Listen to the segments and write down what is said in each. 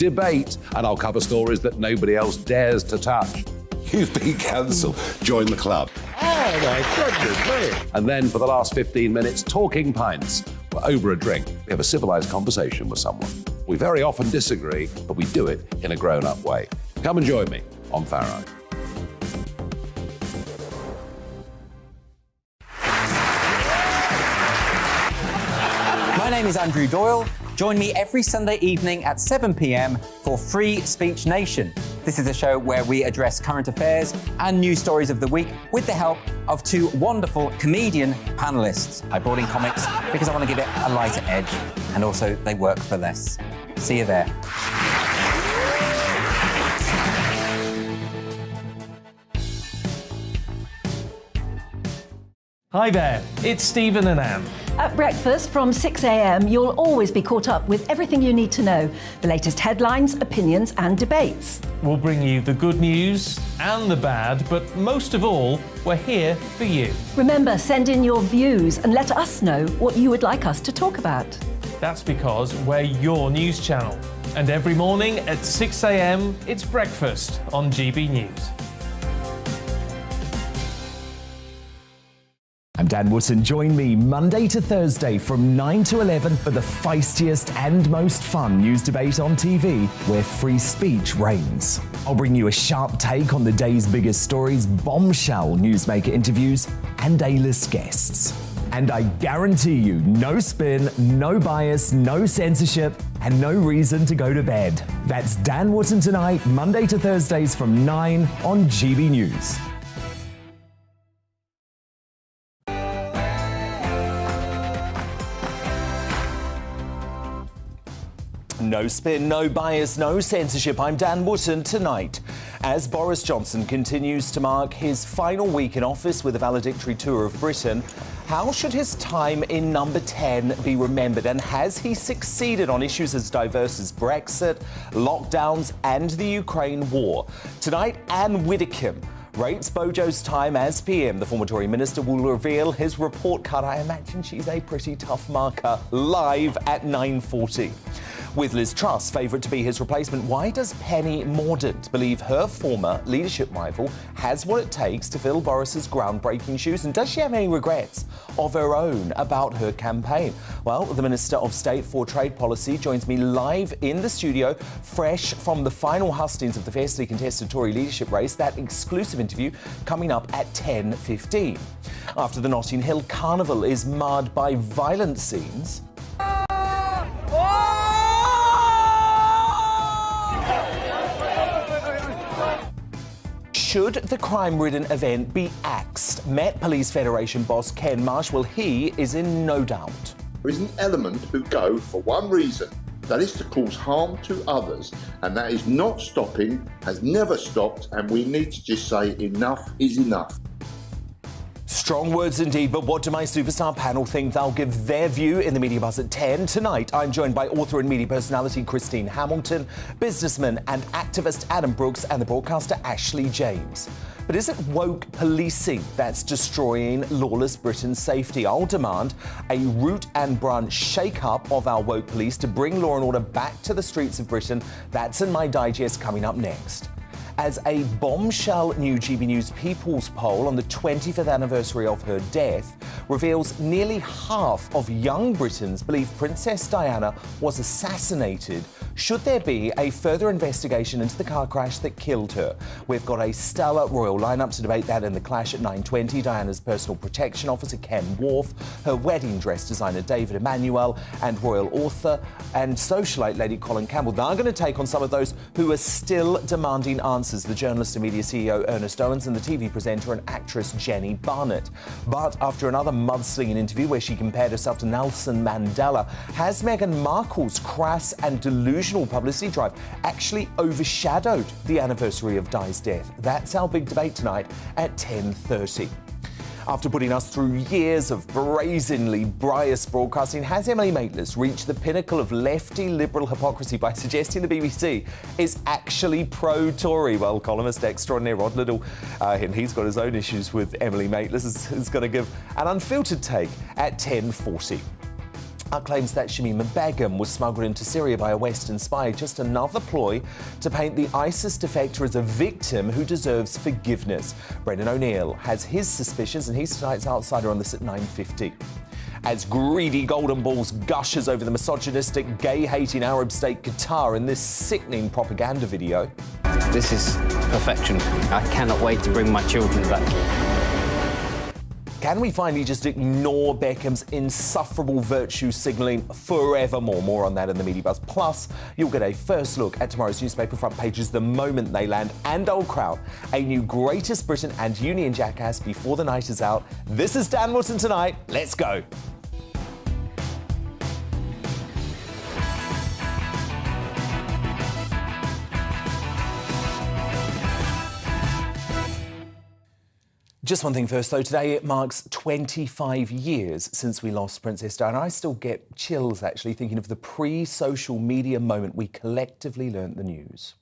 debate, and I'll cover stories that nobody else dares to touch. You've been cancelled. Join the club. Oh my goodness me. And then for the last 15 minutes, talking pints. We're over a drink. We have a civilised conversation with someone. We very often disagree, but we do it in a grown-up way. Come and join me on Farrow. My name is Andrew Doyle. Join me every Sunday evening at 7 p.m. for Free Speech Nation. This is a show where we address current affairs and news stories of the week with the help of two wonderful comedian panellists. I brought in comics because I want to give it a lighter edge, and also they work for less. See you there. Hi there, it's Stephen and Anne. At breakfast from 6 a.m, you'll always be caught up with everything you need to know, the latest headlines, opinions and debates. We'll bring you the good news and the bad, but most of all, we're here for you. Remember, send in your views and let us know what you would like us to talk about. That's because we're your news channel. And every morning at 6 a.m, it's breakfast on GBNews. I'm Dan Wootton. Join me Monday to Thursday from 9 to 11 for the feistiest and most fun news debate on TV, where free speech reigns. I'll bring you a sharp take on the day's biggest stories, bombshell newsmaker interviews, and A-list guests. And I guarantee you, no spin, no bias, no censorship, and no reason to go to bed. That's Dan Wootton tonight, Monday to Thursdays from 9 on GB News. No spin, no bias, no censorship. I'm Dan Wootton tonight. As Boris Johnson continues to mark his final week in office with a valedictory tour of Britain, how should his time in number 10 be remembered? And has he succeeded on issues as diverse as Brexit, lockdowns and the Ukraine war? Tonight, Anne Widdecombe rates Bojo's time as PM. The former Tory minister will reveal his report card. I imagine she's a pretty tough marker, live at 9:40. With Liz Truss favourite to be his replacement, why does Penny Mordaunt believe her former leadership rival has what it takes to fill Boris's groundbreaking shoes? And does she have any regrets of her own about her campaign? Well, the Minister of State for Trade Policy joins me live in the studio, fresh from the final hustings of the fiercely contested Tory leadership race. That exclusive interview coming up at 10:15. After the Notting Hill Carnival is marred by violent scenes, should the crime-ridden event be axed? Met Police Federation boss Ken Marsh. Well, he is in no doubt. There is an element who go for one reason, that is to cause harm to others, and that is not stopping, has never stopped, and we need to just say enough is enough. Strong words indeed, but what do my superstar panel think? They'll give their view in the Media Buzz at 10. Tonight, I'm joined by author and media personality Christine Hamilton, businessman and activist Adam Brooks, and the broadcaster Ashley James. But is it woke policing that's destroying lawless Britain's safety? I'll demand a root and branch shake-up of our woke police to bring law and order back to the streets of Britain. That's in my digest coming up next. As a bombshell new GB News People's poll on the 25th anniversary of her death reveals nearly half of young Britons believe Princess Diana was assassinated. Should there be a further investigation into the car crash that killed her? We've got a stellar royal lineup to debate that in the clash at 9:20. Diana's personal protection officer Ken Worth, her wedding dress designer David Emanuel, and royal author and socialite lady Colin Campbell. They're going to take on some of those who are still demanding answers. The journalist and media CEO Ernest Owens and the TV presenter and actress Jenny Barnett. But after another mudslinging interview where she compared herself to Nelson Mandela, has Meghan Markle's crass and delusional publicity drive actually overshadowed the anniversary of Di's death? That's our big debate tonight at 10:30. After putting us through years of brazenly biased broadcasting, has Emily Maitlis reached the pinnacle of lefty liberal hypocrisy by suggesting the BBC is actually pro-Tory? Well, columnist extraordinaire Rod Liddell, and he's got his own issues with Emily Maitlis, is going to give an unfiltered take at 10:40. claims that Shamima Begum was smuggled into Syria by a Western spy. Just another ploy to paint the ISIS defector as a victim who deserves forgiveness. Brendan O'Neill has his suspicions, and he's tonight's Outsider on this at 9:50. As greedy golden balls gushes over the misogynistic, gay-hating Arab state Qatar in this sickening propaganda video. This is perfection. I cannot wait to bring my children back. Can we finally just ignore Beckham's insufferable virtue signalling forevermore? More on that in the Media Buzz. Plus, you'll get a first look at tomorrow's newspaper front pages the moment they land. And Old Crowd, a new Greatest Britain and Union jackass before the night is out. This is Dan Wootton Tonight. Let's go. Just one thing first, though. Today it marks 25 years since we lost Princess Diana. I still get chills, actually, thinking of the pre-social media moment we collectively learnt the news.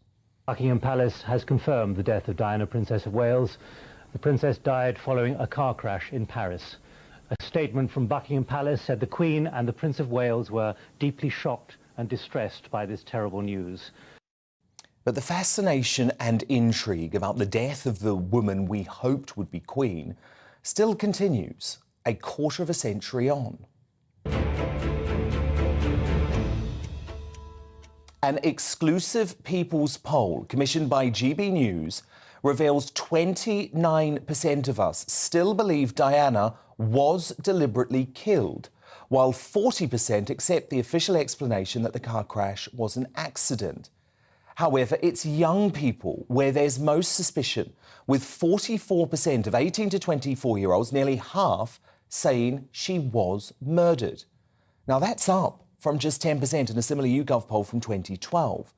Buckingham Palace has confirmed the death of Diana, Princess of Wales. The Princess died following a car crash in Paris. A statement from Buckingham Palace said the Queen and the Prince of Wales were deeply shocked and distressed by this terrible news. But the fascination and intrigue about the death of the woman we hoped would be Queen still continues a quarter of a century on. An exclusive People's poll commissioned by GBNews reveals 29% of us still believe Diana was deliberately killed, while 40% accept the official explanation that the car crash was an accident. However, it's young people where there's most suspicion, with 44% of 18 to 24-year-olds, nearly half, saying she was murdered. Now, that's up from just 10% in a similar YouGov poll from 2012.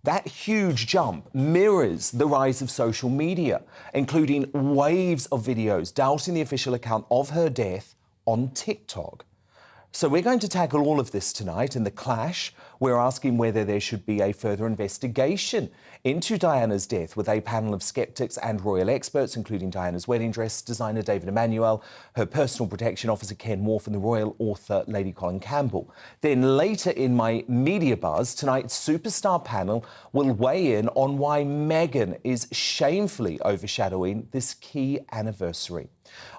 That huge jump mirrors the rise of social media, including waves of videos doubting the official account of her death on TikTok. So we're going to tackle all of this tonight. In The Clash, we're asking whether there should be a further investigation into Diana's death with a panel of skeptics and royal experts, including Diana's wedding dress designer David Emanuel, her personal protection officer Ken Wharf and the royal author Lady Colin Campbell. Then later in my Media Buzz, tonight's superstar panel will weigh in on why Meghan is shamefully overshadowing this key anniversary.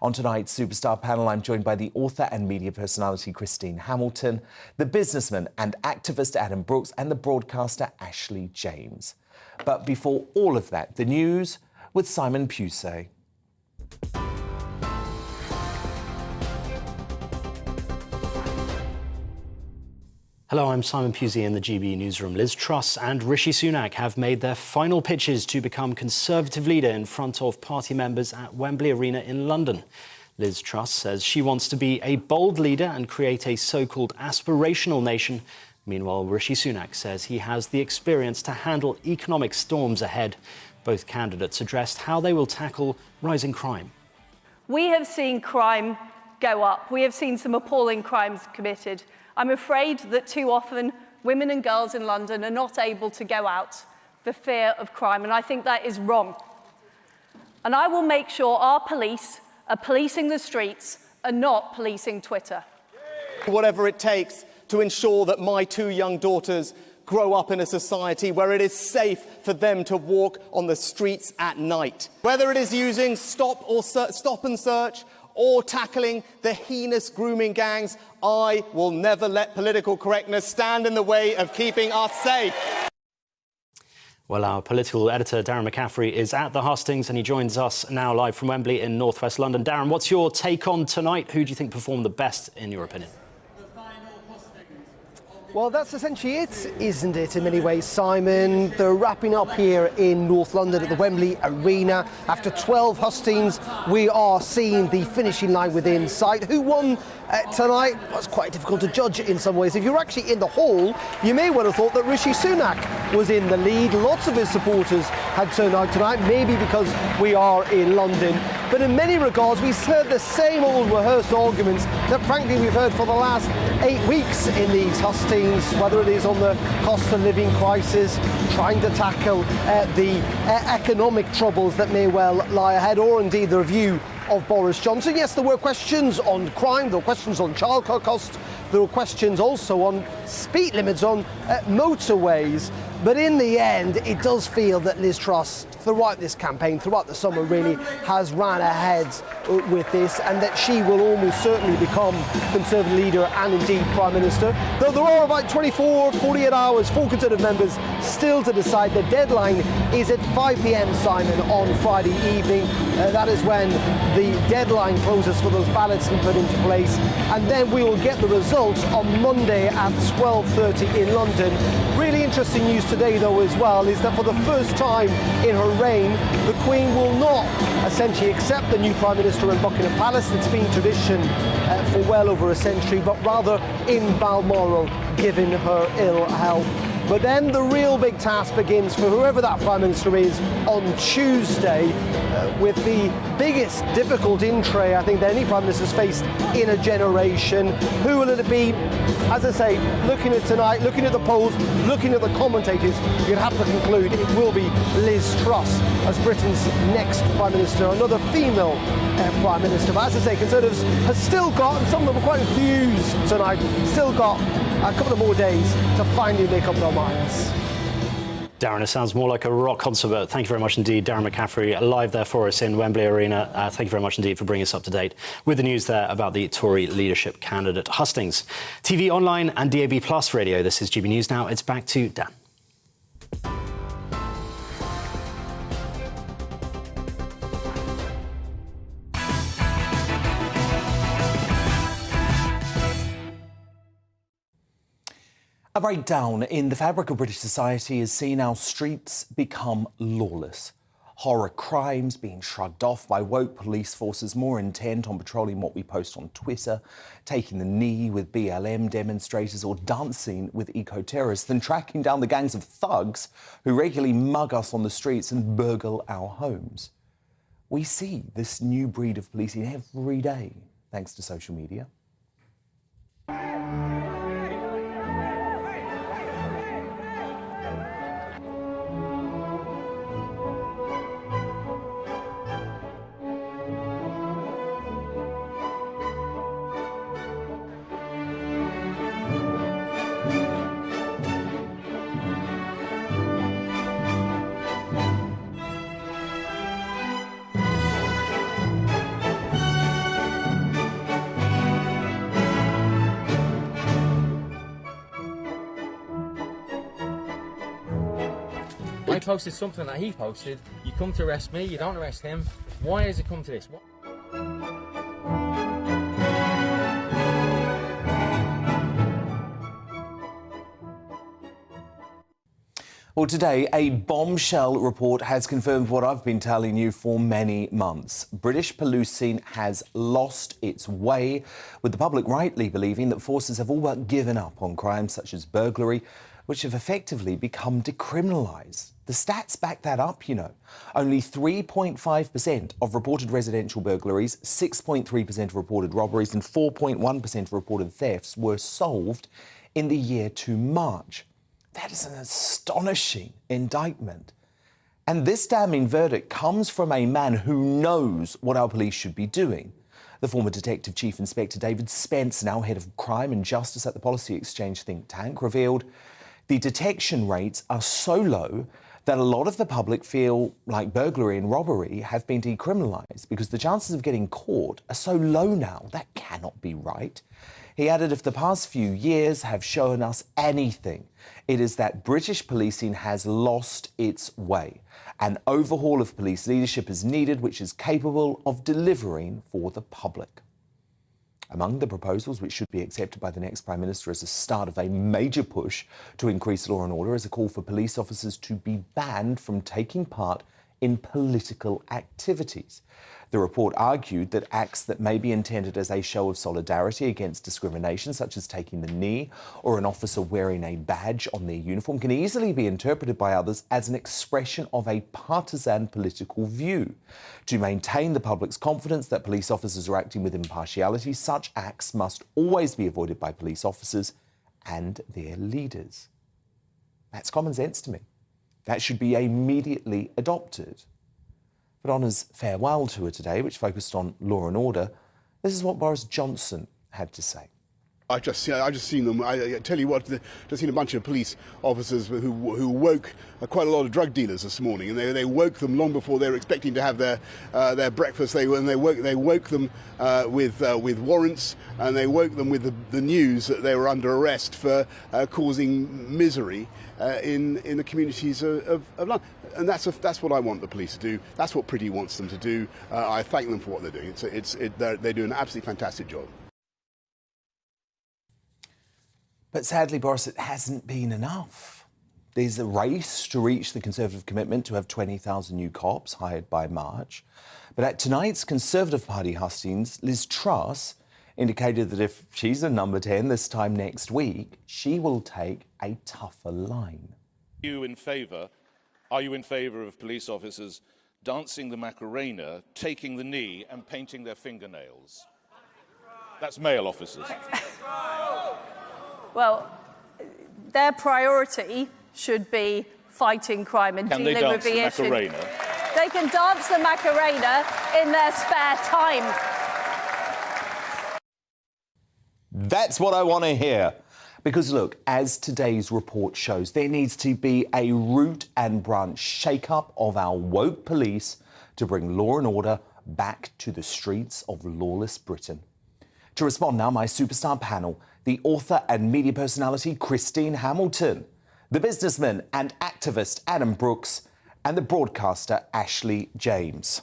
On tonight's Superstar panel, I'm joined by the author and media personality Christine Hamilton, the businessman and activist Adam Brooks, and the broadcaster Ashley James. But before all of that, the news with Simon Pusey. Hello, I'm Simon Pusey in the GB newsroom. Liz Truss and Rishi Sunak have made their final pitches to become Conservative leader in front of party members at Wembley Arena in London. Liz Truss says she wants to be a bold leader and create a so-called aspirational nation. Meanwhile, Rishi Sunak says he has the experience to handle economic storms ahead. Both candidates addressed how they will tackle rising crime. We have seen crime go up. We have seen some appalling crimes committed. I'm afraid that too often women and girls in London are not able to go out for fear of crime, and I think that is wrong. And I will make sure our police are policing the streets and not policing Twitter. Whatever it takes to ensure that my two young daughters grow up in a society where it is safe for them to walk on the streets at night. Whether it is using stop and search or tackling the heinous grooming gangs, I will never let political correctness stand in the way of keeping us safe. Well, our political editor, Darren McCaffrey, is at the hustings and he joins us now live from Wembley in northwest London. Darren, what's your take on tonight? Who do you think performed the best, in your opinion? Well, that's essentially it, isn't it, in many ways, Simon? They're wrapping up here in North London at the Wembley Arena. After 12 hustings, we are seeing the finishing line within sight. Who won tonight? Well, it's quite difficult to judge in some ways. If you're actually in the hall, you may well have thought that Rishi Sunak was in the lead. Lots of his supporters had turned out tonight, maybe because we are in London. But in many regards, we've heard the same old rehearsed arguments that, frankly, we've heard for the last 8 weeks in these hustings, whether it is on the cost of living crisis, trying to tackle the economic troubles that may well lie ahead, or indeed the review of Boris Johnson. Yes, there were questions on crime, there were questions on childcare costs, There were questions also on speed limits on motorways. But in the end, it does feel that Liz Truss, throughout this campaign, throughout the summer really, has ran ahead with this, and that she will almost certainly become Conservative leader and indeed Prime Minister. Though there are about 48 hours for Conservative members still to decide. The deadline is at 5 p.m, Simon, on Friday evening. That is when the deadline closes for those ballots to be put into place. And then we will get the results on Monday at 12:30 in London. Really interesting news today, though, as well, is that for the first time in her reign, the Queen will not essentially accept the new Prime Minister in Buckingham Palace. It's been tradition for well over a century, but rather in Balmoral, given her ill health. But then the real big task begins for whoever that Prime Minister is on Tuesday, with the biggest difficult in-tray I think that any Prime Minister's faced in a generation. Who will it be? As I say, looking at tonight, looking at the polls, looking at the commentators, you'd have to conclude it will be Liz Truss as Britain's next Prime Minister, another female Prime Minister. But as I say, Conservatives have still got, and some of them are quite enthused tonight, still got a couple of more days to finally make up their minds. Darren, it sounds more like a rock concert, but thank you very much indeed. Darren McCaffrey live there for us in Wembley Arena. Thank you very much indeed for bringing us up to date with the news there about the Tory leadership candidate hustings. TV, online and DAB Plus radio. This is GB News Now. It's back to Dan. A breakdown in the fabric of British society has seen our streets become lawless. Horror crimes being shrugged off by woke police forces more intent on patrolling what we post on Twitter, taking the knee with BLM demonstrators or dancing with eco-terrorists than tracking down the gangs of thugs who regularly mug us on the streets and burgle our homes. We see this new breed of policing every day, thanks to social media. I posted something that he posted. You come to arrest me, you don't arrest him. Why has it come to this? Well, today, a bombshell report has confirmed what I've been telling you for many months. British policing has lost its way, with the public rightly believing that forces have all but given up on crimes such as burglary, which have effectively become decriminalised. The stats back that up, you know. Only 3.5% of reported residential burglaries, 6.3% of reported robberies and 4.1% of reported thefts were solved in the year to March. That is an astonishing indictment. And this damning verdict comes from a man who knows what our police should be doing. The former Detective Chief Inspector David Spence, now head of crime and justice at the Policy Exchange think tank, revealed the detection rates are so low that a lot of the public feel like burglary and robbery have been decriminalised because the chances of getting caught are so low now. That cannot be right. He added, if the past few years have shown us anything, it is that British policing has lost its way. An overhaul of police leadership is needed, which is capable of delivering for the public. Among the proposals which should be accepted by the next Prime Minister as a start of a major push to increase law and order is a call for police officers to be banned from taking part in political activities. The report argued that acts that may be intended as a show of solidarity against discrimination, such as taking the knee or an officer wearing a badge on their uniform, can easily be interpreted by others as an expression of a partisan political view. To maintain the public's confidence that police officers are acting with impartiality, such acts must always be avoided by police officers and their leaders. That's common sense to me. That should be immediately adopted. But on his farewell tour today, which focused on law and order, this is what Boris Johnson had to say. I just seen them. I tell you what, just seen a bunch of police officers who woke quite a lot of drug dealers this morning, and they woke them long before they were expecting to have their breakfast. They woke them with warrants, and they woke them with the news that they were under arrest for causing misery in the communities of London. And that's what I want the police to do. That's what Pretty wants them to do. I thank them for what they're doing. They do an absolutely fantastic job. But sadly, Boris, it hasn't been enough. There's a race to reach the Conservative commitment to have 20,000 new cops hired by March. But at tonight's Conservative Party hustings, Liz Truss indicated that if she's a number 10 this time next week, she will take a tougher line. Are you in favour of police officers dancing the Macarena, taking the knee and painting their fingernails? That's male officers. Well, their priority should be fighting crime and dealing with the issue. Macarena? They can dance the Macarena in their spare time. That's what I want to hear. Because, look, as today's report shows, there needs to be a root and branch shake-up of our woke police to bring law and order back to the streets of lawless Britain. To respond now, my superstar panel, the author and media personality Christine Hamilton, the businessman and activist Adam Brooks, and the broadcaster Ashley James.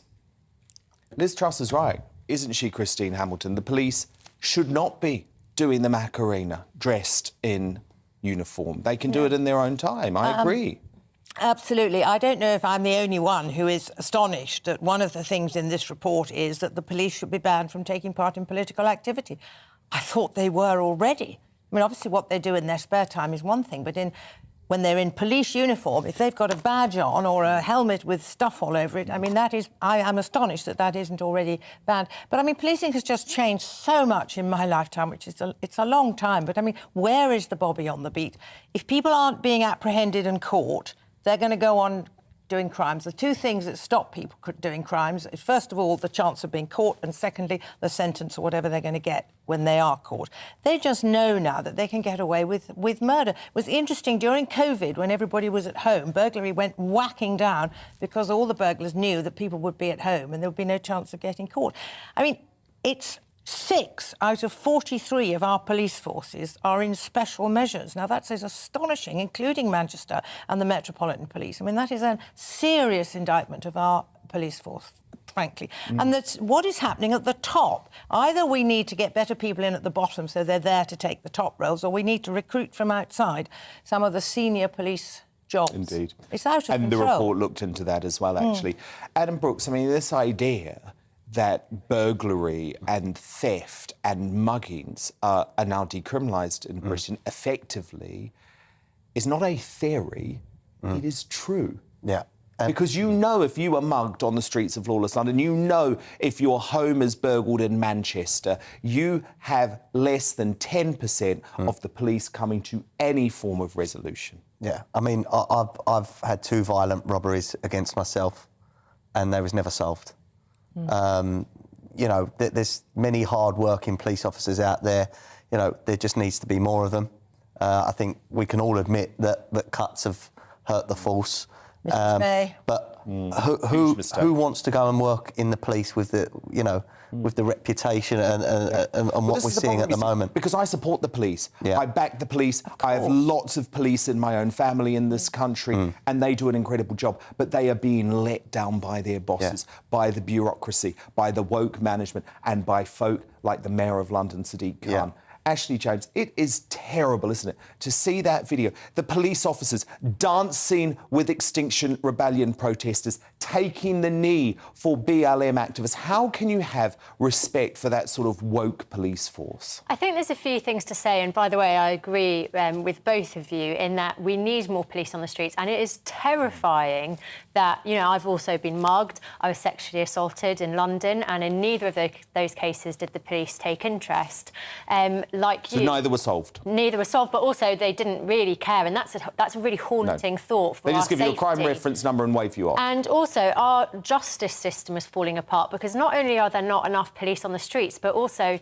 Liz Truss is right, isn't she, Christine Hamilton? The police should not be doing the Macarena dressed in uniform. They can do it in their own time. I agree. Absolutely. I don't know if I'm the only one who is astonished that one of the things in this report is that the police should be banned from taking part in political activity. I thought they were already. I mean, obviously what they do in their spare time is one thing, but when they're in police uniform, if they've got a badge on or a helmet with stuff all over it, I mean, I am astonished that that isn't already banned. But, I mean, policing has just changed so much in my lifetime, which is it's a long time. But, I mean, where is the Bobby on the beat? If people aren't being apprehended and caught, they're going to go on doing crimes. The two things that stop people doing crimes is, first of all, the chance of being caught, and secondly, the sentence or whatever they're going to get when they are caught. They just know now that they can get away with murder. It was interesting, during COVID, when everybody was at home, burglary went whacking down because all the burglars knew that people would be at home and there would be no chance of getting caught. I mean, it's 6 out of 43 of our police forces are in special measures. Now, that's astonishing, including Manchester and the Metropolitan Police. I mean, that is a serious indictment of our police force, frankly. And that's what is happening at the top. Either we need to get better people in at the bottom so they're there to take the top roles, or we need to recruit from outside some of the senior police jobs. Indeed. It's out of control. And the report looked into that as well, actually. Adam Brooks, I mean, this idea that burglary and theft and muggings are now decriminalised in Britain effectively is not a theory, it is true. Yeah. Because you know if you are mugged on the streets of lawless London, you know if your home is burgled in Manchester, you have less than 10% of the police coming to any form of resolution. Yeah, I mean, I've had 2 violent robberies against myself and they was never solved. You know, there's many hard-working police officers out there. You know, there just needs to be more of them. I think we can all admit that cuts have hurt the force. But who wants to go and work in the police with the, you know, with the reputation and what we're seeing at the moment? Because I support the police. I back the police. I have lots of police in my own family in this country, and they do an incredible job. But they are being let down by their bosses, by the bureaucracy, by the woke management, and by folk like the Mayor of London, Sadiq Khan. Ashley James, it is terrible, isn't it, to see that video. The police officers dancing with Extinction Rebellion protesters, taking the knee for BLM activists. How can you have respect for that sort of woke police force? I think there's a few things to say, and by the way, I agree with both of you in that we need more police on the streets, and it is terrifying that, you know, I've also been mugged, I was sexually assaulted in London, and in neither of those cases did the police take interest. Like you, so neither were solved? Neither were solved, but also they didn't really care, and that's a really haunting thought for our safety. They just give you a crime reference number and wave you off. And also, our justice system is falling apart because not only are there not enough police on the streets, but also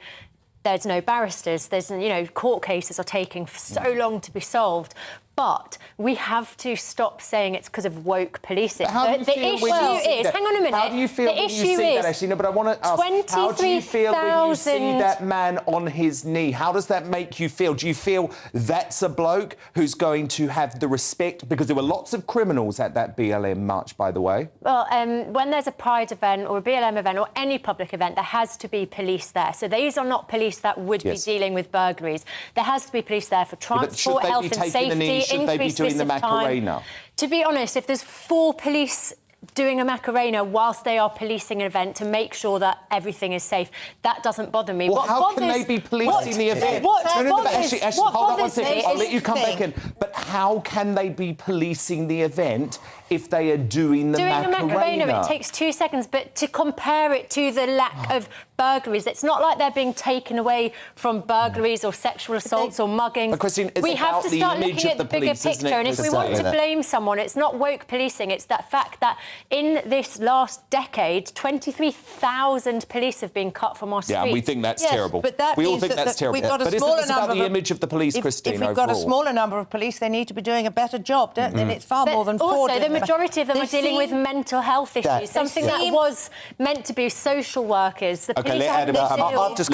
there's no barristers, there's, court cases are taking so long to be solved. But we have to stop saying it's because of woke policing. How do you the feel issue when you see is, that? hang on a minute. How do you feel when you see that, Ashley? No, but I want to ask, how do you feel when you see that man on his knee? How does that make you feel? Do you feel that's a bloke who's going to have the respect? Because there were lots of criminals at that BLM march, by the way. Well, when there's a Pride event or a BLM event or any public event, there has to be police there. So these are not police that would be dealing with burglaries. There has to be police there for transport, health and safety. Should they be doing the Macarena? To be honest, if there's 4 police doing a Macarena whilst they are policing an event to make sure that everything is safe, that doesn't bother me. Well, how can they be policing the event? Ashley, hold on one second. I'll let you come back in. But how can they be policing the event if they are doing the Macarena? Doing a Macarena, it takes 2 seconds, but to compare it to the lack of burglaries, it's not like they're being taken away from burglaries or sexual assaults or muggings. But Christine, it's we have to start looking at the bigger picture, and if we want to blame someone, it's not woke policing, it's that fact that in this last decade, 23,000 police have been cut from our streets. Yeah, and we think that's terrible. But that we all means think that's terrible. We've got a but smaller isn't this about number the image of the police, Christine, If we've got a smaller number of police, they need to be doing a better job, don't they? And it's far more than 4. Also, the majority of them are dealing with mental health issues, something that was meant to be social workers. The police I've just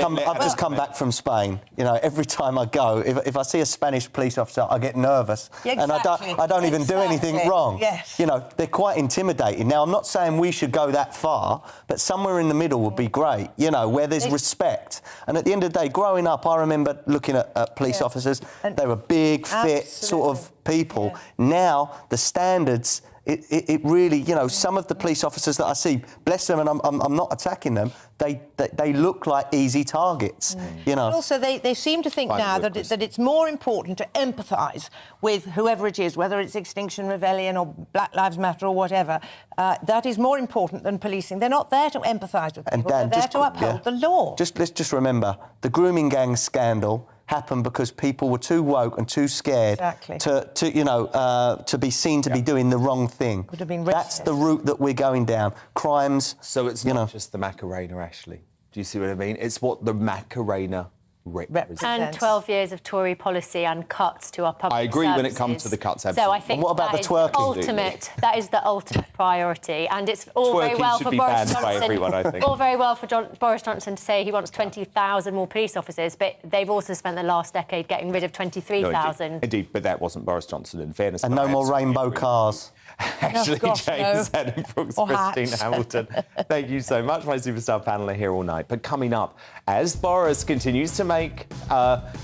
come back from Spain. Every time I go, if I see a Spanish police officer, I get nervous, and I don't even do anything wrong. Yes. They're quite intimidating. Now, I'm not saying we should go that far, but somewhere in the middle would be great. Where there's respect. And at the end of the day, growing up, I remember looking at police officers. They were big, fit, sort of people. Yeah. Now the standards. It really, some of the police officers that I see, bless them, and I'm not attacking them, they look like easy targets, Also, they seem to think now that it's more important to empathise with whoever it is, whether it's Extinction Rebellion or Black Lives Matter or whatever. That is more important than policing. They're not there to empathise with people, they're there to uphold the law. Let's just remember, the grooming gang scandal happened because people were too woke and too scared to be seen to be doing the wrong thing. Would have been That's the route that we're going down. Crimes. So it's not just the Macarena, Ashley. Do you see what I mean? It's what the Macarena represents. And 12 years of Tory policy and cuts to our public I agree services. when it comes to the cuts, absolutely. So I think what about that the is twerking? That is the ultimate priority. And it's all Twerking very well should for be Boris banned Johnson. by everyone, I think. All very well for Boris Johnson to say he wants 20,000 more police officers, but they've also spent the last decade getting rid of 23,000. No, indeed, but that wasn't Boris Johnson, in fairness. And no more rainbow cars. Ashley James, Adam Brooks, Christine Hamilton. Thank you so much. My superstar panel are here all night. But coming up, as Boris continues to make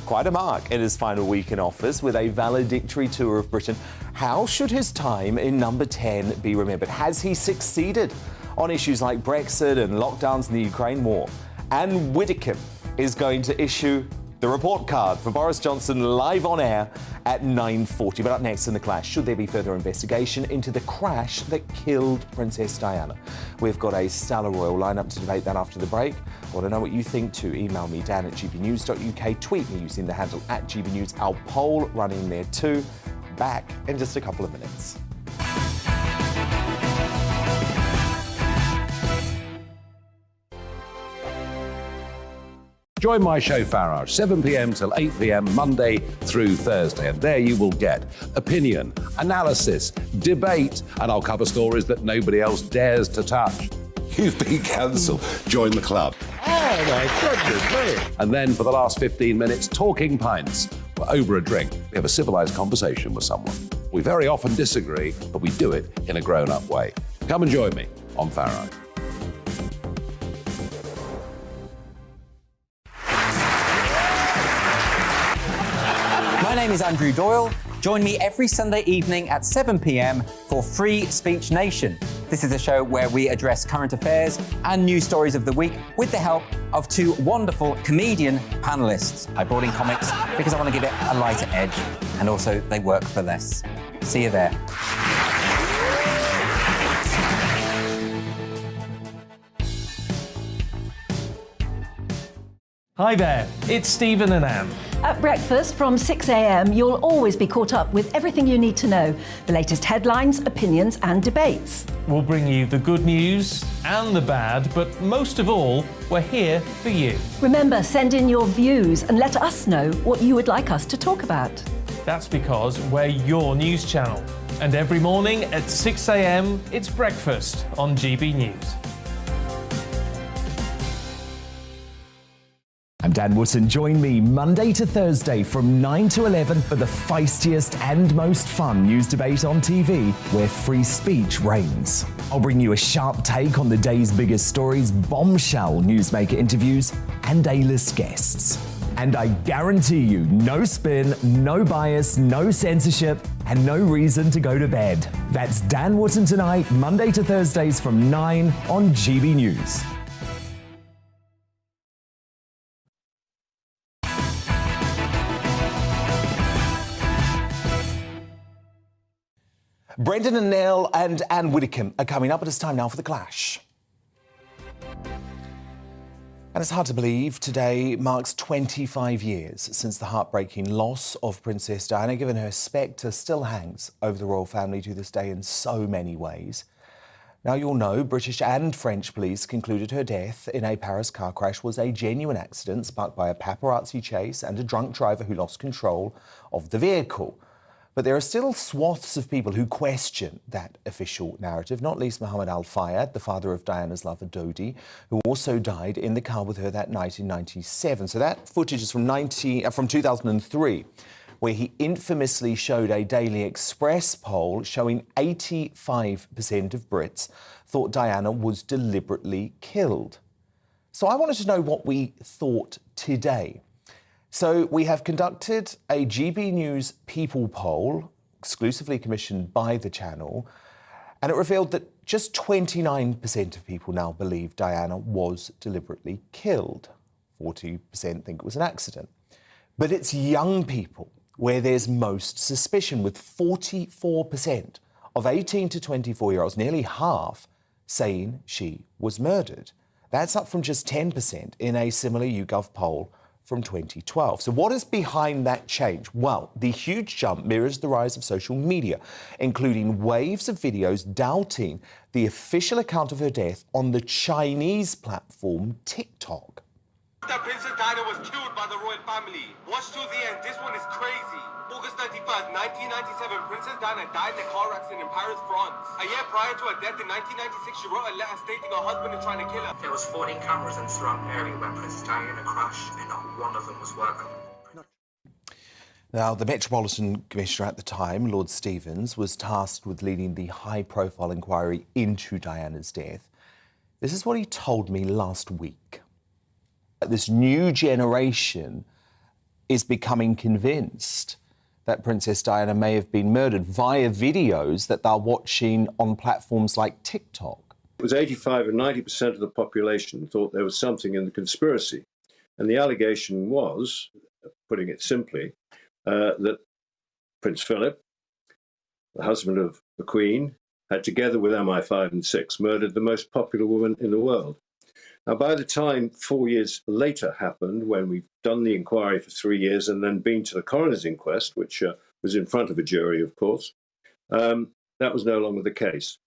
quite a mark in his final week in office with a valedictory tour of Britain, how should his time in number 10 be remembered? Has he succeeded on issues like Brexit and lockdowns in the Ukraine war? Anne Widdecombe is going to issue the report card for Boris Johnson live on air at 9:40. But up next in The Clash, should there be further investigation into the crash that killed Princess Diana? We've got a Stella Royal lineup to debate that after the break. I want to know what you think too. Email me, dan@gbnews.uk. Tweet me using the handle @gbnews. Our poll running there too. Back in just a couple of minutes. Join my show Farage, 7 p.m. till 8 p.m. Monday through Thursday. And there you will get opinion, analysis, debate, and I'll cover stories that nobody else dares to touch. You've been cancelled. Join the club. Oh, my goodness me. And then for the last 15 minutes, talking pints. We're over a drink. We have a civilised conversation with someone. We very often disagree, but we do it in a grown-up way. Come and join me on Farage. My name is Andrew Doyle. Join me every Sunday evening at 7 p.m. for Free Speech Nation. This is a show where we address current affairs and news stories of the week with the help of 2 wonderful comedian panellists. I brought in comics because I want to give it a lighter edge, and also they work for less. See you there. Hi there, it's Stephen and Anne. At breakfast from 6 a.m, you'll always be caught up with everything you need to know, the latest headlines, opinions and debates. We'll bring you the good news and the bad, but most of all, we're here for you. Remember, send in your views and let us know what you would like us to talk about. That's because we're your news channel. And every morning at 6 a.m, it's breakfast on GB News. I'm Dan Wootton. Join me Monday to Thursday from 9 to 11 for the feistiest and most fun news debate on TV, where free speech reigns. I'll bring you a sharp take on the day's biggest stories, bombshell newsmaker interviews, and A-list guests. And I guarantee you, no spin, no bias, no censorship, and no reason to go to bed. That's Dan Wootton tonight, Monday to Thursdays from 9 on GB News. Brendan and Nell and Anne Widdecombe are coming up, but it's time now for The Clash. And it's hard to believe today marks 25 years since the heartbreaking loss of Princess Diana, given her spectre still hangs over the royal family to this day in so many ways. Now, you'll know British and French police concluded her death in a Paris car crash was a genuine accident sparked by a paparazzi chase and a drunk driver who lost control of the vehicle. But there are still swaths of people who question that official narrative, not least Mohammed Al Fayed, the father of Diana's lover Dodi, who also died in the car with her that night in 1997. So that footage is from 2003, where he infamously showed a Daily Express poll showing 85% of Brits thought Diana was deliberately killed. So I wanted to know what we thought today. So we have conducted a GB News People poll, exclusively commissioned by the channel, and it revealed that just 29% of people now believe Diana was deliberately killed. 40% think it was an accident. But it's young people where there's most suspicion, with 44% of 18 to 24-year-olds, nearly half, saying she was murdered. That's up from just 10% in a similar YouGov poll from 2012. So what is behind that change? Well, the huge jump mirrors the rise of social media, including waves of videos doubting the official account of her death on the Chinese platform TikTok. Princess Diana was killed by the royal family. Watch till the end. This one is crazy. August 31st, 1997, Princess Diana died in a car accident in Paris, France. A year prior to her death in 1996, she wrote a letter stating her husband is trying to kill her. There was 14 cameras in the surrounding area when Princess Diana crashed, and not one of them was working. Now, the Metropolitan Commissioner at the time, Lord Stevens, was tasked with leading the high-profile inquiry into Diana's death. This is what he told me last week. This new generation is becoming convinced that Princess Diana may have been murdered via videos that they're watching on platforms like TikTok. It was 85 and 90% of the population thought there was something in the conspiracy. And the allegation was, putting it simply, that Prince Philip, the husband of the Queen, had, together with MI5 and 6, murdered the most popular woman in the world. Now, by the time 4 years later happened, when we've done the inquiry for 3 years and then been to the coroner's inquest, which was in front of a jury, of course, that was no longer the case.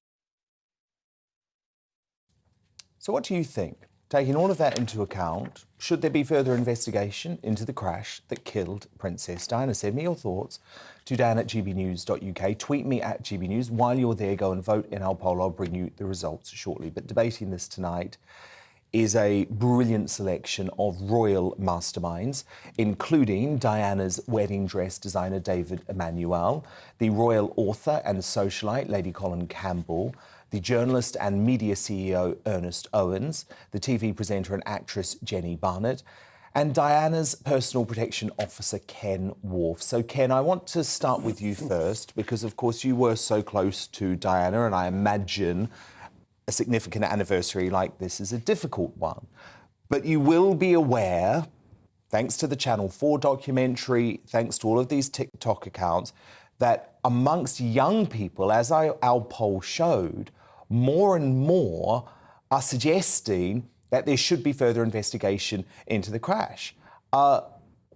So what do you think? Taking all of that into account, should there be further investigation into the crash that killed Princess Diana? Send me your thoughts to dan@gbnews.uk. Tweet me at GBNews. While you're there, go and vote in our poll. I'll bring you the results shortly. But debating this tonight is a brilliant selection of royal masterminds, including Diana's wedding dress designer, David Emmanuel, the royal author and socialite, Lady Colin Campbell, the journalist and media CEO, Ernest Owens, the TV presenter and actress, Jenny Barnett, and Diana's personal protection officer, Ken Worf. So, Ken, I want to start with you first, because, of course, you were so close to Diana, and I imagine a significant anniversary like this is a difficult one. But you will be aware, thanks to the Channel 4 documentary, thanks to all of these TikTok accounts, that amongst young people, as our poll showed, more and more are suggesting that there should be further investigation into the crash.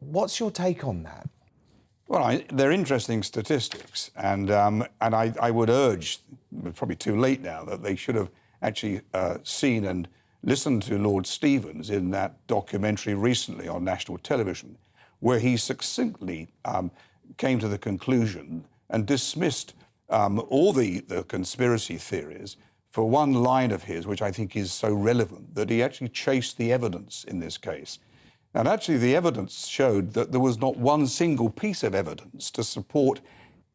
What's your take on that? Well, they're interesting statistics, and I would urge, it's probably too late now, that they should have actually seen and listened to Lord Stevens in that documentary recently on national television, where he succinctly came to the conclusion and dismissed all the conspiracy theories for one line of his, which I think is so relevant, that he actually chased the evidence in this case. And actually, the evidence showed that there was not one single piece of evidence to support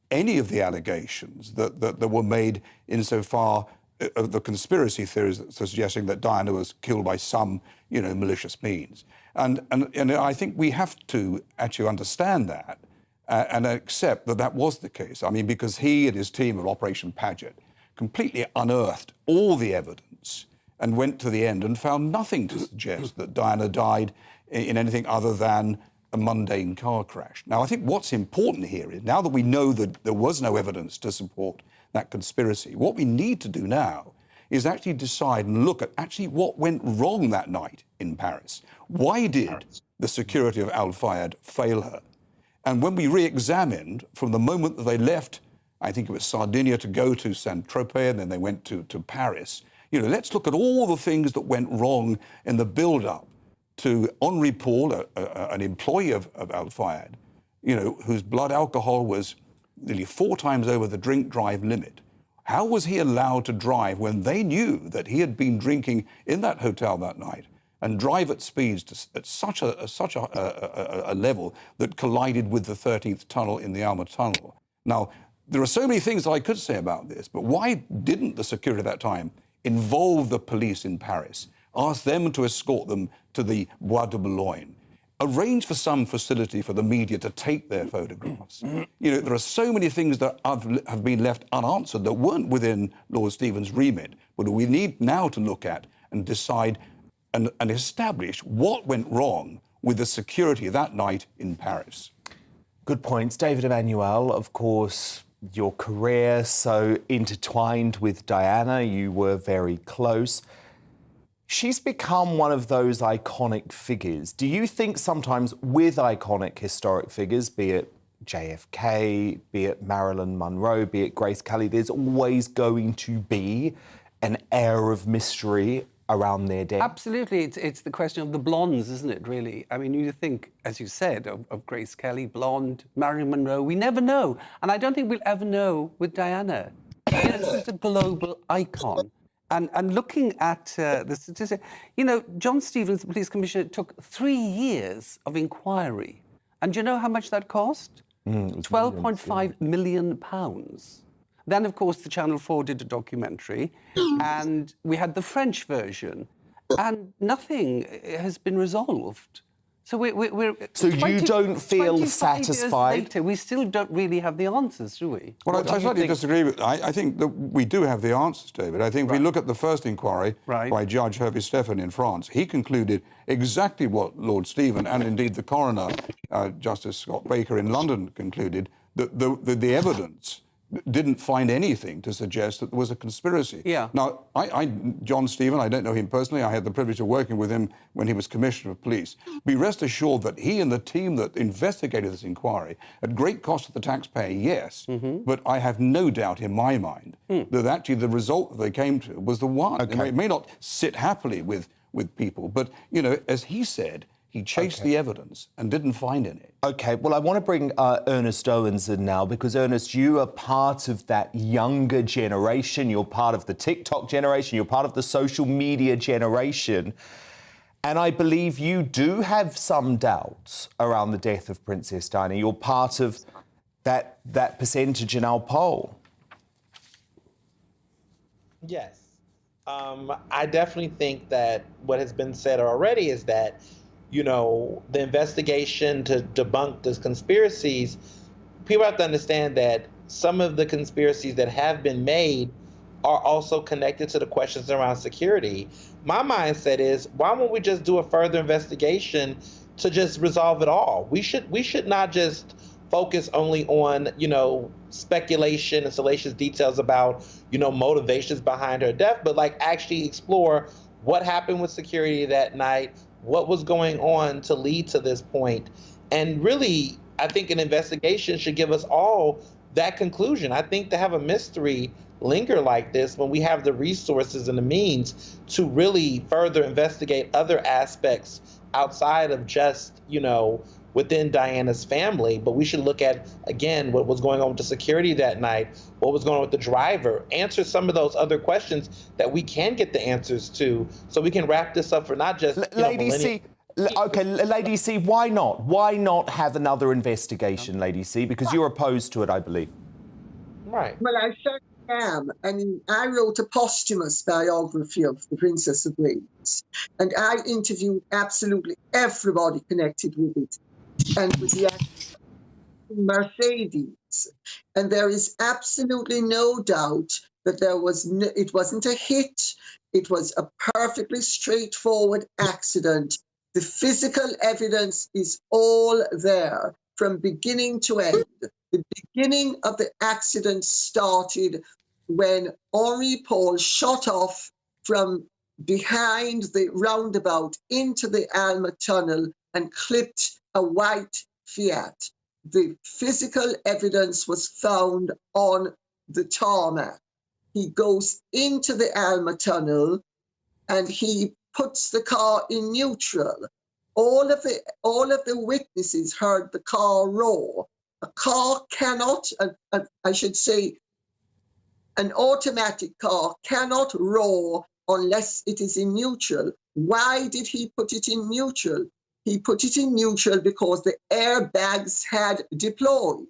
any of the allegations that were made insofar of the conspiracy theories suggesting that Diana was killed by some, malicious means. And I think we have to actually understand that and accept that that was the case. I mean, because he and his team of Operation Paget completely unearthed all the evidence and went to the end and found nothing to suggest that Diana died in anything other than a mundane car crash. Now, I think what's important here is, now that we know that there was no evidence to support that conspiracy, what we need to do now is actually decide and look at actually what went wrong that night in Paris. Why did the security of Al Fayed fail her? And when we re-examined from the moment that they left, I think it was Sardinia, to go to Saint-Tropez, and then they went to Paris, let's look at all the things that went wrong in the build-up to Henri Paul, an employee of Al Fayed, whose blood alcohol was nearly 4 times over the drink-drive limit. How was he allowed to drive when they knew that he had been drinking in that hotel that night and drive at speeds at such a level that collided with the 13th tunnel in the Alma Tunnel? Now, there are so many things that I could say about this, but why didn't the security at that time involve the police in Paris, ask them to escort them to the Bois de Boulogne, arrange for some facility for the media to take their photographs? There are so many things that have been left unanswered that weren't within Lord Stevens' remit, but we need now to look at and decide and establish what went wrong with the security that night in Paris. Good points. David Emmanuel, of course, your career so intertwined with Diana, you were very close. She's become one of those iconic figures. Do you think sometimes with iconic historic figures, be it JFK, be it Marilyn Monroe, be it Grace Kelly, there's always going to be an air of mystery around their death? Absolutely. It's the question of the blondes, isn't it, really? I mean, you think, as you said, of Grace Kelly, blonde, Marilyn Monroe. We never know. And I don't think we'll ever know with Diana. Diana's just a global icon. And looking at the statistics, John Stevens, the police commissioner, took 3 years of inquiry. And do you know how much that cost? £12.5 million. Then, of course, the Channel 4 did a documentary, and we had the French version, and nothing has been resolved. So we're so you don't feel satisfied? Years later, we still don't really have the answers, do we? Well, I slightly disagree with. I think that we do have the answers, David. I think if we look at the first inquiry by Judge Hervé Stéphane in France, he concluded exactly what Lord Stephen and indeed the coroner, Justice Scott Baker in London, concluded, that the evidence didn't find anything to suggest that there was a conspiracy. Yeah. Now, John Stephen, I don't know him personally. I had the privilege of working with him when he was Commissioner of Police. Be rest assured that he and the team that investigated this inquiry, at great cost to the taxpayer, yes, but I have no doubt in my mind that actually the result that they came to was the one. Okay. It may not sit happily with people, but, as he said, he chased the evidence and didn't find any. OK, well, I want to bring Ernest Owens in now, because, Ernest, you are part of that younger generation. You're part of the TikTok generation. You're part of the social media generation. And I believe you do have some doubts around the death of Princess Diana. You're part of that percentage in our poll. Yes. I definitely think that what has been said already is that the investigation to debunk those conspiracies, people have to understand that some of the conspiracies that have been made are also connected to the questions around security. My mindset is, why won't we just do a further investigation to just resolve it all? We should not just focus only on, speculation and salacious details about, motivations behind her death, but actually explore what happened with security that night, what was going on to lead to this point, And really, I think an investigation should give us all that conclusion. I think to have a mystery linger like this when we have the resources and the means to really further investigate other aspects outside of just, within Diana's family, but we should look at, again, what was going on with the security that night, what was going on with the driver, answer some of those other questions that we can get the answers to, so we can wrap this up for not just, Lady C, okay, Lady C, why not? Why not have another investigation, Lady C? Because you're opposed to it, I believe. Right. Well, I certainly am. I mean, I wrote a posthumous biography of the Princess of Wales, and I interviewed absolutely everybody connected with it, and with the Mercedes. And there is absolutely no doubt that it wasn't a hit. It was a perfectly straightforward accident. The physical evidence is all there from beginning to end. The beginning of the accident started when Henri Paul shot off from behind the roundabout into the Alma Tunnel and clipped a white Fiat. The physical evidence was found on the tarmac. He goes into the Alma Tunnel and he puts the car in neutral. All of the witnesses heard the car roar. A car cannot, I should say, an automatic car cannot roar unless it is in neutral. Why did he put it in neutral? He put it in neutral because the airbags had deployed.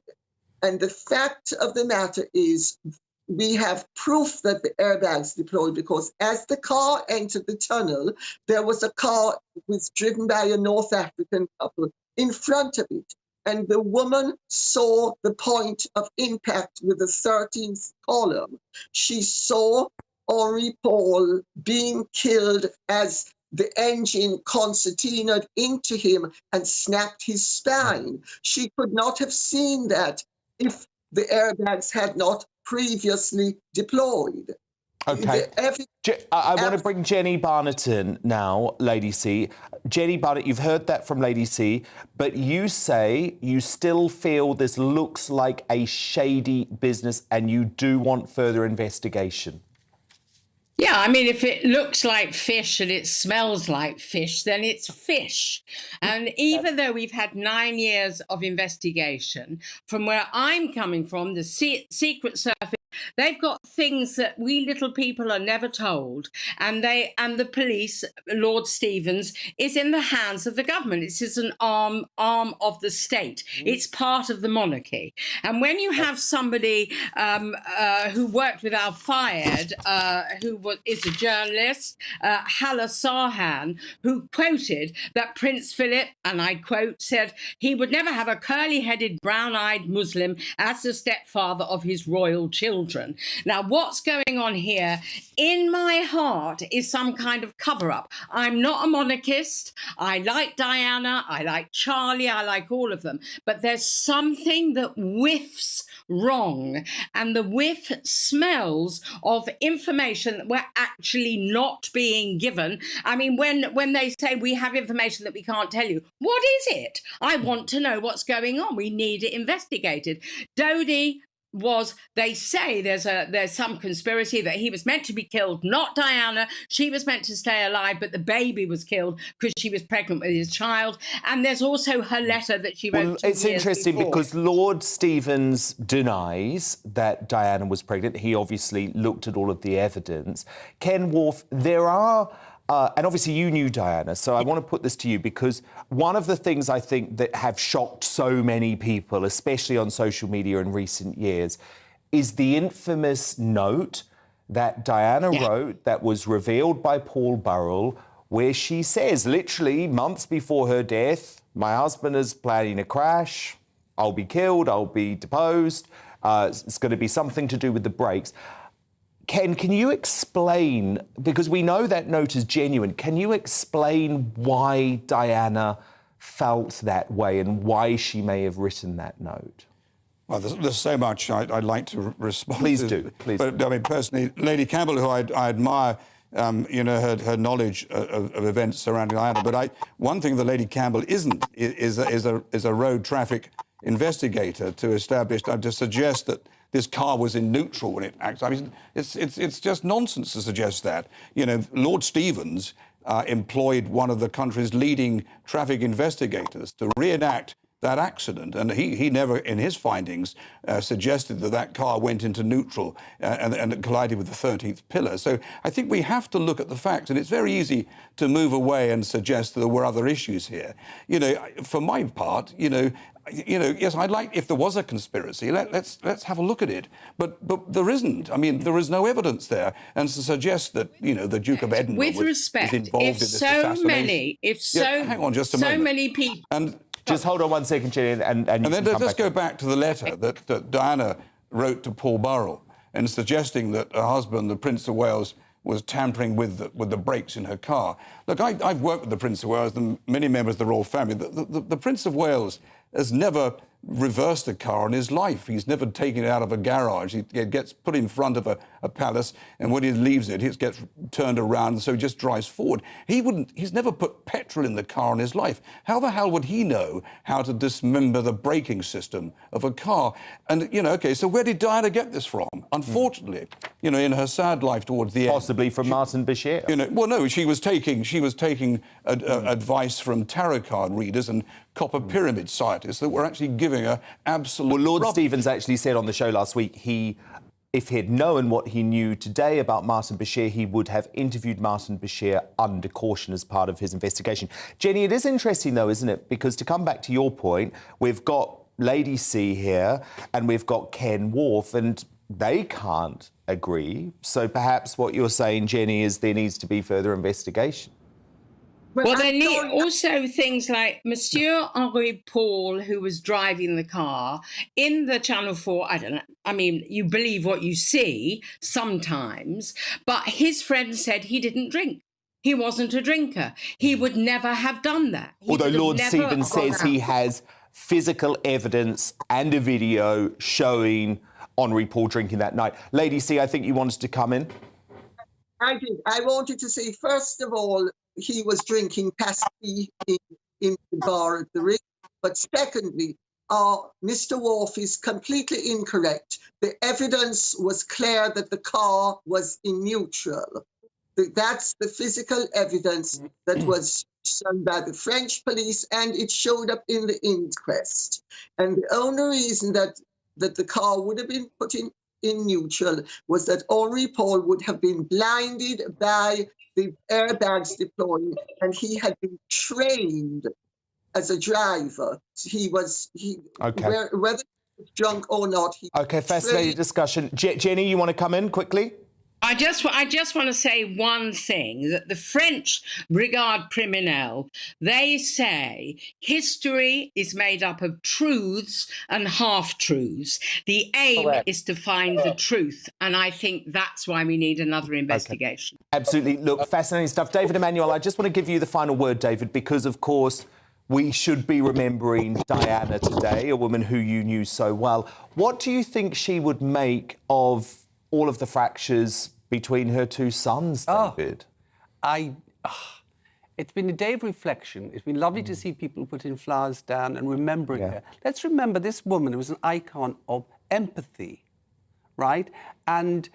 And the fact of the matter is, we have proof that the airbags deployed because as the car entered the tunnel, there was a car that was driven by a North African couple in front of it. And the woman saw the point of impact with the 13th column. She saw Henri Paul being killed as the engine concertinaed into him and snapped his spine. She could not have seen that if the airbags had not previously deployed. Okay. I want to bring Jenny Barnett in now, Lady C. Jenny Barnett, you've heard that from Lady C, but you say you still feel this looks like a shady business and you do want further investigation. Yeah, I mean, if it looks like fish and it smells like fish, then it's fish. And even though we've had 9 years of investigation, from where I'm coming from, the Secret Service, they've got things that we little people are never told. And the police, Lord Stevens, is in the hands of the government. This is an arm of the state. It's part of the monarchy. And when you have somebody who worked with Al Fayed, who is a journalist, Hala Sarhan, who quoted that Prince Philip, and I quote, said he would never have a curly-headed, brown-eyed Muslim as the stepfather of his royal children. Now, what's going on here, in my heart, is some kind of cover-up. I'm not a monarchist. I like Diana. I like Charlie. I like all of them. But there's something that whiffs wrong, and the whiff smells of information that we're actually not being given. I mean, when they say we have information that we can't tell you, what is it? I want to know what's going on. We need it investigated. Dodi they say there's some conspiracy that he was meant to be killed, not Diana. She was meant to stay alive, but the baby was killed because she was pregnant with his child. And there's also her letter that she wrote 2 It's years interesting before. because Lord Stevens denies that Diana was pregnant. He obviously looked at all of the evidence. Ken Wharf, there are... and obviously you knew Diana, so I want to put this to you because one of the things I think that have shocked so many people, especially on social media in recent years, is the infamous note that Diana wrote that was revealed by Paul Burrell, where she says, literally months before her death, my husband is planning a crash, I'll be killed, I'll be deposed, it's going to be something to do with the brakes. Ken, can you explain, because we know that note is genuine, can you explain why Diana felt that way and why she may have written that note? Well, there's so much I'd like to respond Please to. do, please. But, I mean, personally, Lady Campbell, who I admire her knowledge of events surrounding Diana. But one thing the Lady Campbell isn't is a road traffic investigator to suggest that this car was in neutral when it acts. I mean, it's just nonsense to suggest that. Lord Stevens employed one of the country's leading traffic investigators to reenact that accident, and he never, in his findings, suggested that car went into neutral and it collided with the 13th pillar. So I think we have to look at the facts, and it's very easy to move away and suggest that there were other issues here. For my part, yes, I'd like, if there was a conspiracy, let's have a look at it. But there isn't. I mean, there is no evidence there, and to suggest that the Duke of Edinburgh with was respect, involved in this assassination. hang on just a moment. Many people. And just hold on one second, Jenny, and then let's go back to the letter that Diana wrote to Paul Burrell, and suggesting that her husband, the Prince of Wales, was tampering with the brakes in her car. Look, I've worked with the Prince of Wales and many members of the royal family. The Prince of Wales has never reversed a car in his life. He's never taken it out of a garage. It gets put in front of a palace, and when he leaves it, it gets turned around, so he just drives forward. He's never put petrol in the car in his life. How the hell would he know how to dismember the braking system of a car? And, so where did Diana get this from? Unfortunately, in her sad life towards the end. Possibly from Martin Bashir. Well, no, she was taking advice from tarot card readers and copper pyramid scientists that were actually giving her absolute... Well, Lord Stevens actually said on the show last week if he had known what he knew today about Martin Bashir, he would have interviewed Martin Bashir under caution as part of his investigation. Jenny, it is interesting, though, isn't it? Because to come back to your point, we've got Lady C here and we've got Ken Wharf, and they can't agree. So perhaps what you're saying, Jenny, is there needs to be further investigation. Well, there need also things like Monsieur Henri Paul, who was driving the car in the Channel 4. I don't know. I mean, you believe what you see sometimes, but his friend said he didn't drink. He wasn't a drinker. He would never have done that. Although Lord Stevens says he has physical evidence and a video showing Henri Paul drinking that night. Lady C, I think you wanted to come in. I did. I wanted to say, first of all, he was drinking pasty in the bar at the Ritz. But secondly, Mr. Wharf is completely incorrect. The evidence was clear that the car was in neutral. That's the physical evidence that was shown by the French police, and it showed up in the inquest. And the only reason that the car would have been put in neutral was that Henri Paul would have been blinded by the airbags deploying, and he had been trained as a driver. Whether he was drunk or not. Okay, fascinating discussion. Jenny, you want to come in quickly? I just want to say one thing, that the French Brigade Criminelle, they say history is made up of truths and half-truths. The aim is to find the truth, and I think that's why we need another investigation. Okay. Absolutely. Look, fascinating stuff. David Emmanuel, I just want to give you the final word, David, because, of course, we should be remembering Diana today, a woman who you knew so well. What do you think she would make of all of the fractures between her two sons, David? It's been a day of reflection. It's been lovely to see people putting flowers down and remembering her. Let's remember this woman was an icon of empathy, right? And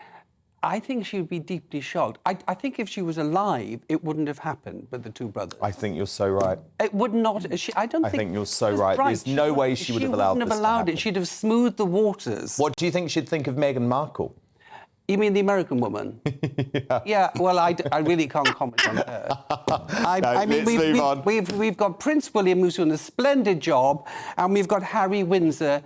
I think she would be deeply shocked. I think if she was alive, it wouldn't have happened with the two brothers. I think you're so right. It would not. I think you're so right. There's no way she would have allowed this to happen. She'd have smoothed the waters. What do you think she'd think of Meghan Markle? You mean the American woman? Yeah, well, I really can't comment on her. I mean, we've got Prince William, who's doing a splendid job, and we've got Harry Windsor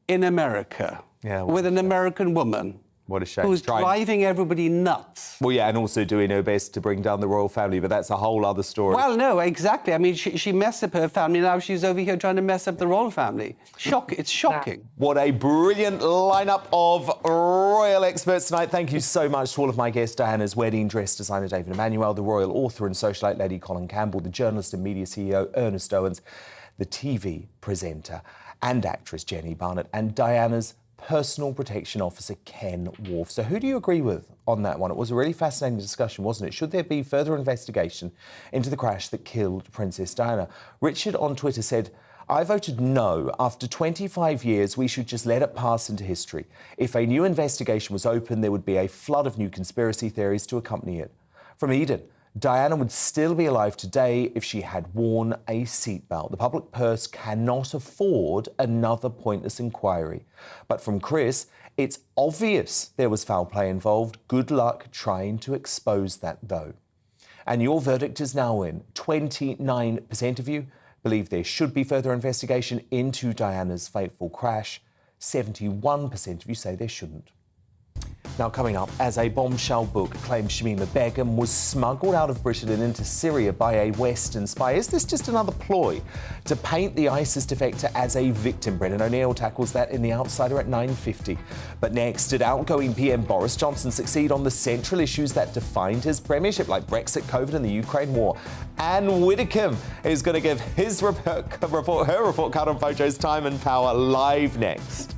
in America with an American woman. What a shame. Who's driving everybody nuts. Well, yeah, and also doing her best to bring down the royal family, but that's a whole other story. Well, no, exactly. I mean, she messed up her family, now she's over here trying to mess up the royal family. It's shocking. What a brilliant lineup of royal experts tonight. Thank you so much to all of my guests: Diana's wedding dress designer David Emmanuel, the royal author and socialite Lady Colin Campbell, the journalist and media CEO Ernest Owens, the TV presenter and actress Jenny Barnett, and Diana's Personal Protection Officer Ken Worf. So who do you agree with on that one? It was a really fascinating discussion, wasn't it? Should there be further investigation into the crash that killed Princess Diana? Richard on Twitter said, I voted no. After 25 years, we should just let it pass into history. If a new investigation was open, there would be a flood of new conspiracy theories to accompany it. From Eden, Diana would still be alive today if she had worn a seatbelt. The public purse cannot afford another pointless inquiry. But from Chris, it's obvious there was foul play involved. Good luck trying to expose that, though. And your verdict is now in. 29% of you believe there should be further investigation into Diana's fateful crash. 71% of you say there shouldn't. Now, coming up, as a bombshell book claims Shamima Begum was smuggled out of Britain and into Syria by a Western spy. Is this just another ploy to paint the ISIS defector as a victim? Brendan O'Neill tackles that in The Outsider at 9:50. But next, did outgoing PM Boris Johnson succeed on the central issues that defined his premiership, like Brexit, COVID and the Ukraine war? Anne Widdecombe is going to give her report card on Fojo's Time and Power live next.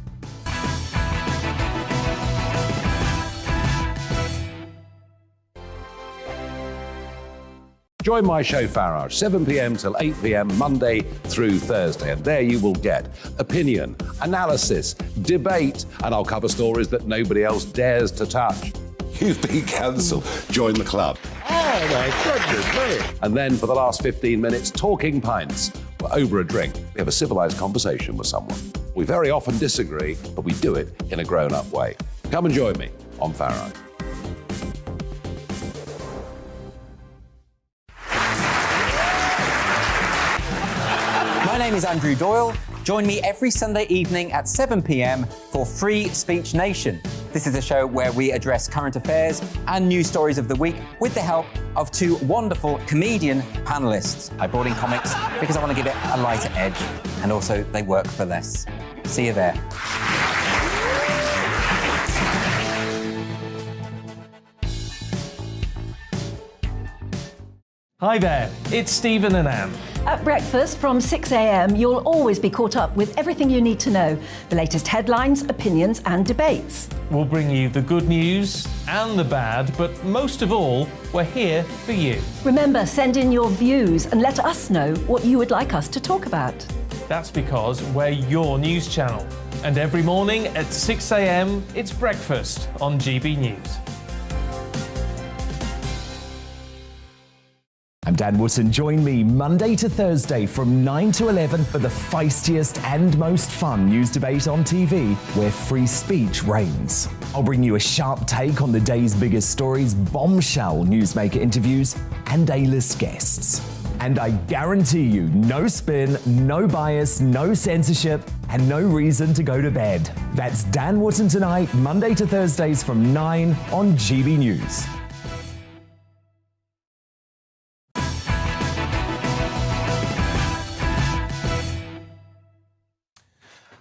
Join my show Farage, 7 p.m. till 8 p.m. Monday through Thursday. And there you will get opinion, analysis, debate, and I'll cover stories that nobody else dares to touch. You've been cancelled. Join the club. Oh, my goodness me. And then for the last 15 minutes, talking pints. We're over a drink. We have a civilised conversation with someone. We very often disagree, but we do it in a grown-up way. Come and join me on Farage. My name is Andrew Doyle. Join me every Sunday evening at 7 p.m. for Free Speech Nation. This is a show where we address current affairs and news stories of the week with the help of two wonderful comedian panellists. I brought in comics because I want to give it a lighter edge, and also they work for less. See you there. Hi there, it's Stephen and Anne. At breakfast from 6 a.m, you'll always be caught up with everything you need to know, the latest headlines, opinions and debates. We'll bring you the good news and the bad, but most of all, we're here for you. Remember, send in your views and let us know what you would like us to talk about. That's because we're your news channel. And every morning at 6 a.m, it's breakfast on GB News. I'm Dan Wootton. Join me Monday to Thursday from 9 to 11 for the feistiest and most fun news debate on TV, where free speech reigns. I'll bring you a sharp take on the day's biggest stories, bombshell newsmaker interviews, and A-list guests. And I guarantee you, no spin, no bias, no censorship, and no reason to go to bed. That's Dan Wootton tonight, Monday to Thursdays from 9 on GB News.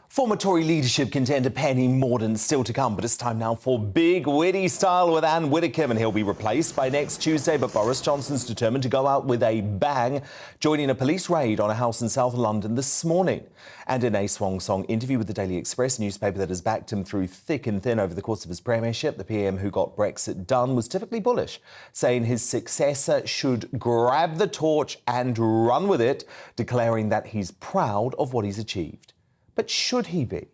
Former Tory leadership contender Penny Mordaunt's still to come, but it's time now for Big Witty Style with Anne Widdecombe, and he'll be replaced by next Tuesday. But Boris Johnson's determined to go out with a bang, joining a police raid on a house in South London this morning. And in a swan-song interview with the Daily Express, a newspaper that has backed him through thick and thin over the course of his premiership, the PM who got Brexit done was typically bullish, saying his successor should grab the torch and run with it, declaring that he's proud of what he's achieved. But should he be?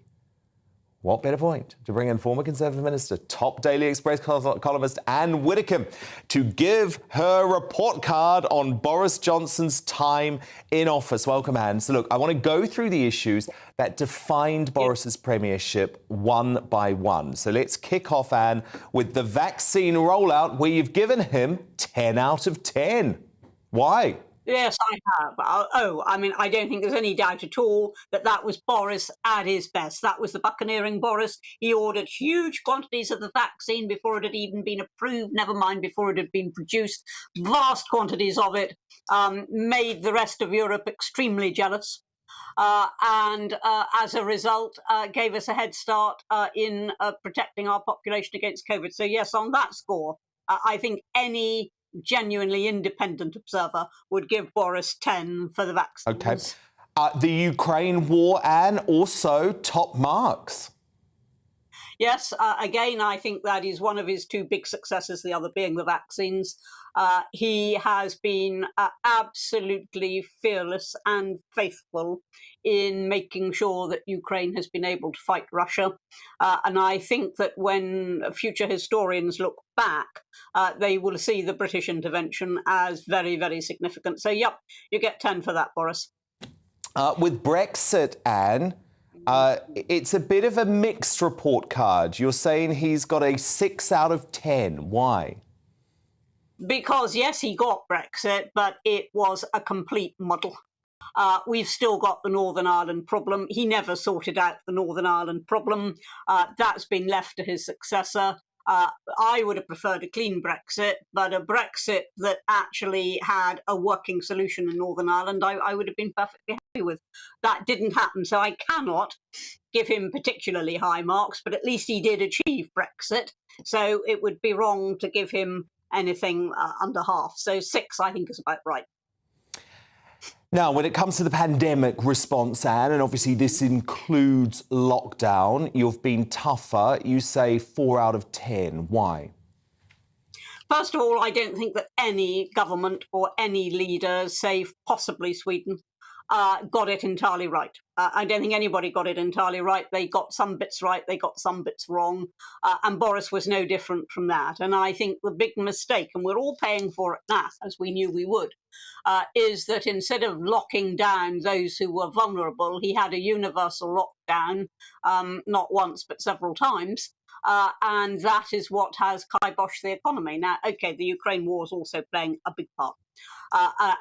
What better point to bring in former Conservative Minister, top Daily Express columnist Anne Widdecombe to give her report card on Boris Johnson's time in office. Welcome, Anne. So look, I want to go through the issues that defined Boris's premiership one by one. So let's kick off, Anne, with the vaccine rollout, where you've given him 10 out of 10. Why? Yes, I have. I don't think there's any doubt at all that that was Boris at his best. That was the buccaneering Boris. He ordered huge quantities of the vaccine before it had even been approved, never mind before it had been produced. Vast quantities of it, made the rest of Europe extremely jealous. And as a result, gave us a head start in protecting our population against COVID. So yes, on that score, I think any genuinely independent observer would give Boris 10 for the vaccines. OK. The Ukraine war, Anne, also top marks. Yes, again, I think that is one of his two big successes, the other being the vaccines. He has been absolutely fearless and faithful in making sure that Ukraine has been able to fight Russia. And I think that when future historians look back, they will see the British intervention as very, very significant. So, yep, you get 10 for that, Boris. With Brexit, Anne, it's a bit of a mixed report card. You're saying he's got a 6 out of 10. Why? Because, yes, he got Brexit, but it was a complete muddle. We've still got the Northern Ireland problem. He never sorted out the Northern Ireland problem. That's been left to his successor. I would have preferred a clean Brexit, but a Brexit that actually had a working solution in Northern Ireland, I would have been perfectly happy with. That didn't happen, so I cannot give him particularly high marks, but at least he did achieve Brexit, so it would be wrong to give him anything under half. So 6, I think, is about right. Now, when it comes to the pandemic response, Anne, and obviously this includes lockdown, you've been tougher. You say 4 out of 10. Why? First of all, I don't think that any government or any leader, save possibly Sweden, got it entirely right. I don't think anybody got it entirely right. They got some bits right, they got some bits wrong, and Boris was no different from that. And I think the big mistake, and we're all paying for it now, as we knew we would, is that instead of locking down those who were vulnerable, he had a universal lockdown, not once but several times. And that is what has kiboshed the economy. Now, OK, the Ukraine war is also playing a big part.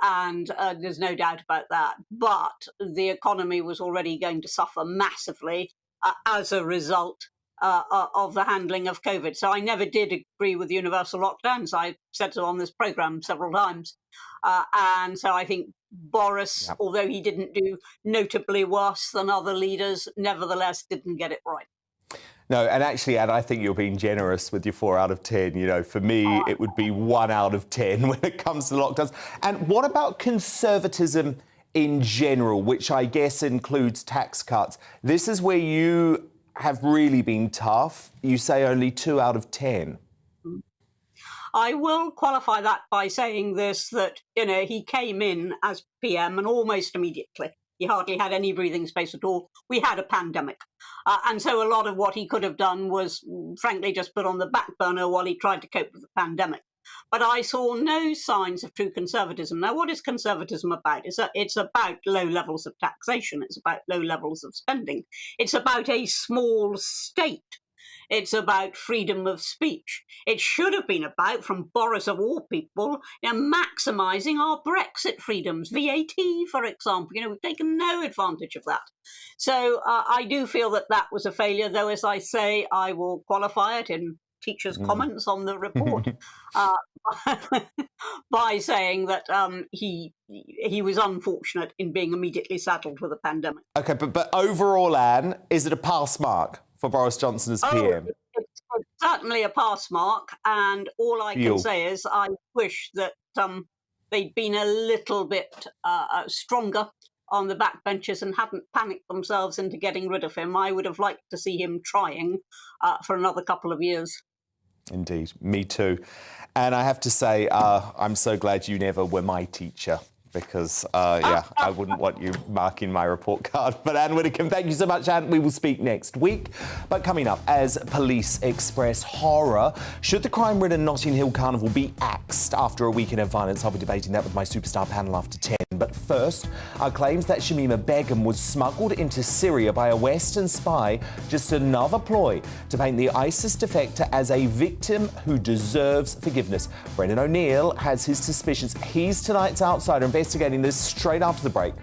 And there's no doubt about that. But the economy was already going to suffer massively as a result of the handling of COVID. So I never did agree with universal lockdowns. I said so on this programme several times. And so I think Boris, although he didn't do notably worse than other leaders, nevertheless didn't get it right. No, and actually, Anne, I think you're being generous with your 4 out of 10. You know, for me, it would be 1 out of 10 when it comes to lockdowns. And what about conservatism in general, which I guess includes tax cuts? This is where you have really been tough. You say only 2 out of 10. I will qualify that by saying this, that, you know, he came in as PM and almost immediately. He hardly had any breathing space at all. We had a pandemic. And so a lot of what he could have done was, frankly, just put on the back burner while he tried to cope with the pandemic. But I saw no signs of true conservatism. Now, what is conservatism about? It's about low levels of taxation. It's about low levels of spending. It's about a small state. It's about freedom of speech. It should have been about, from Boris of all people, maximising our Brexit freedoms. VAT, for example, we've taken no advantage of that. So I do feel that that was a failure, though, as I say, I will qualify it in teachers' comments on the report by saying that he was unfortunate in being immediately saddled with a pandemic. OK, but overall, Anne, is it a pass mark for Boris Johnson as PM? It's certainly a pass mark, and all I can say is I wish that they'd been a little bit stronger on the backbenches and hadn't panicked themselves into getting rid of him. I would have liked to see him trying for another couple of years. Indeed, me too. And I have to say, I'm so glad you never were my teacher, because, I wouldn't want you marking my report card. But Anne Widdecombe, thank you so much, Anne. We will speak next week. But coming up, as police express horror, should the crime-ridden Notting Hill Carnival be axed after a weekend of violence? I'll be debating that with my superstar panel after 10. But first, our claims that Shamima Begum was smuggled into Syria by a Western spy, just another ploy to paint the ISIS defector as a victim who deserves forgiveness. Brendan O'Neill has his suspicions. He's tonight's outsider, investigating this straight after the break.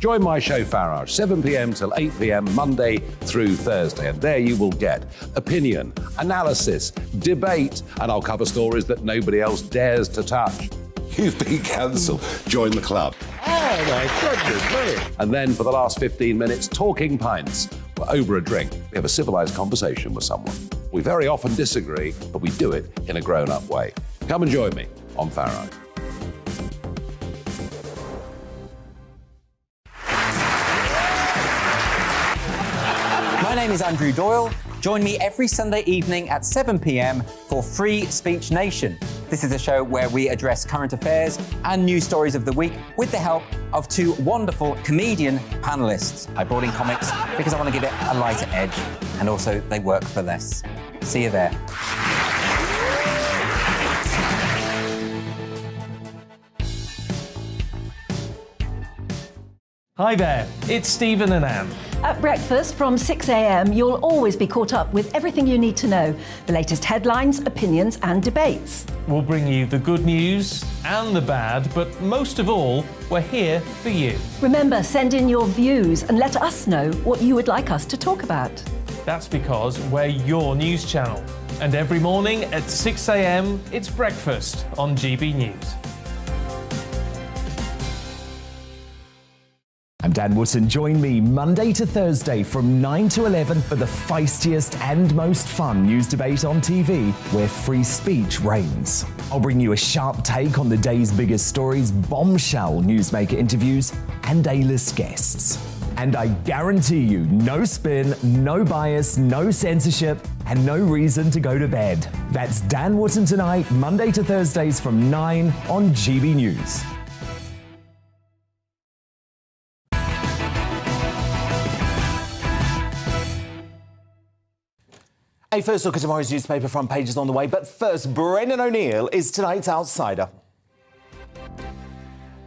Join my show Farage, 7 p.m. till 8 p.m. Monday through Thursday. And there you will get opinion, analysis, debate, and I'll cover stories that nobody else dares to touch. You've been cancelled. Join the club. Oh, my goodness me. And then for the last 15 minutes, talking pints. We're over a drink. We have a civilised conversation with someone. We very often disagree, but we do it in a grown-up way. Come and join me on Farage. My name is Andrew Doyle. Join me every Sunday evening at 7 p.m. for Free Speech Nation. This is a show where we address current affairs and news stories of the week with the help of two wonderful comedian panellists. I brought in comics because I want to give it a lighter edge, and also they work for less. See you there. Hi there, it's Stephen and Anne. At breakfast from 6 a.m, you'll always be caught up with everything you need to know, the latest headlines, opinions and debates. We'll bring you the good news and the bad, but most of all, we're here for you. Remember, send in your views and let us know what you would like us to talk about. That's because we're your news channel. And every morning at 6 a.m, it's breakfast on GBNews. I'm Dan Wootton. Join me Monday to Thursday from 9 to 11 for the feistiest and most fun news debate on TV, where free speech reigns. I'll bring you a sharp take on the day's biggest stories, bombshell newsmaker interviews, and A-list guests. And I guarantee you, no spin, no bias, no censorship, and no reason to go to bed. That's Dan Wootton Tonight, Monday to Thursdays from 9 on GB News. A first look at tomorrow's newspaper front pages on the way, but first, Brendan O'Neill is tonight's outsider.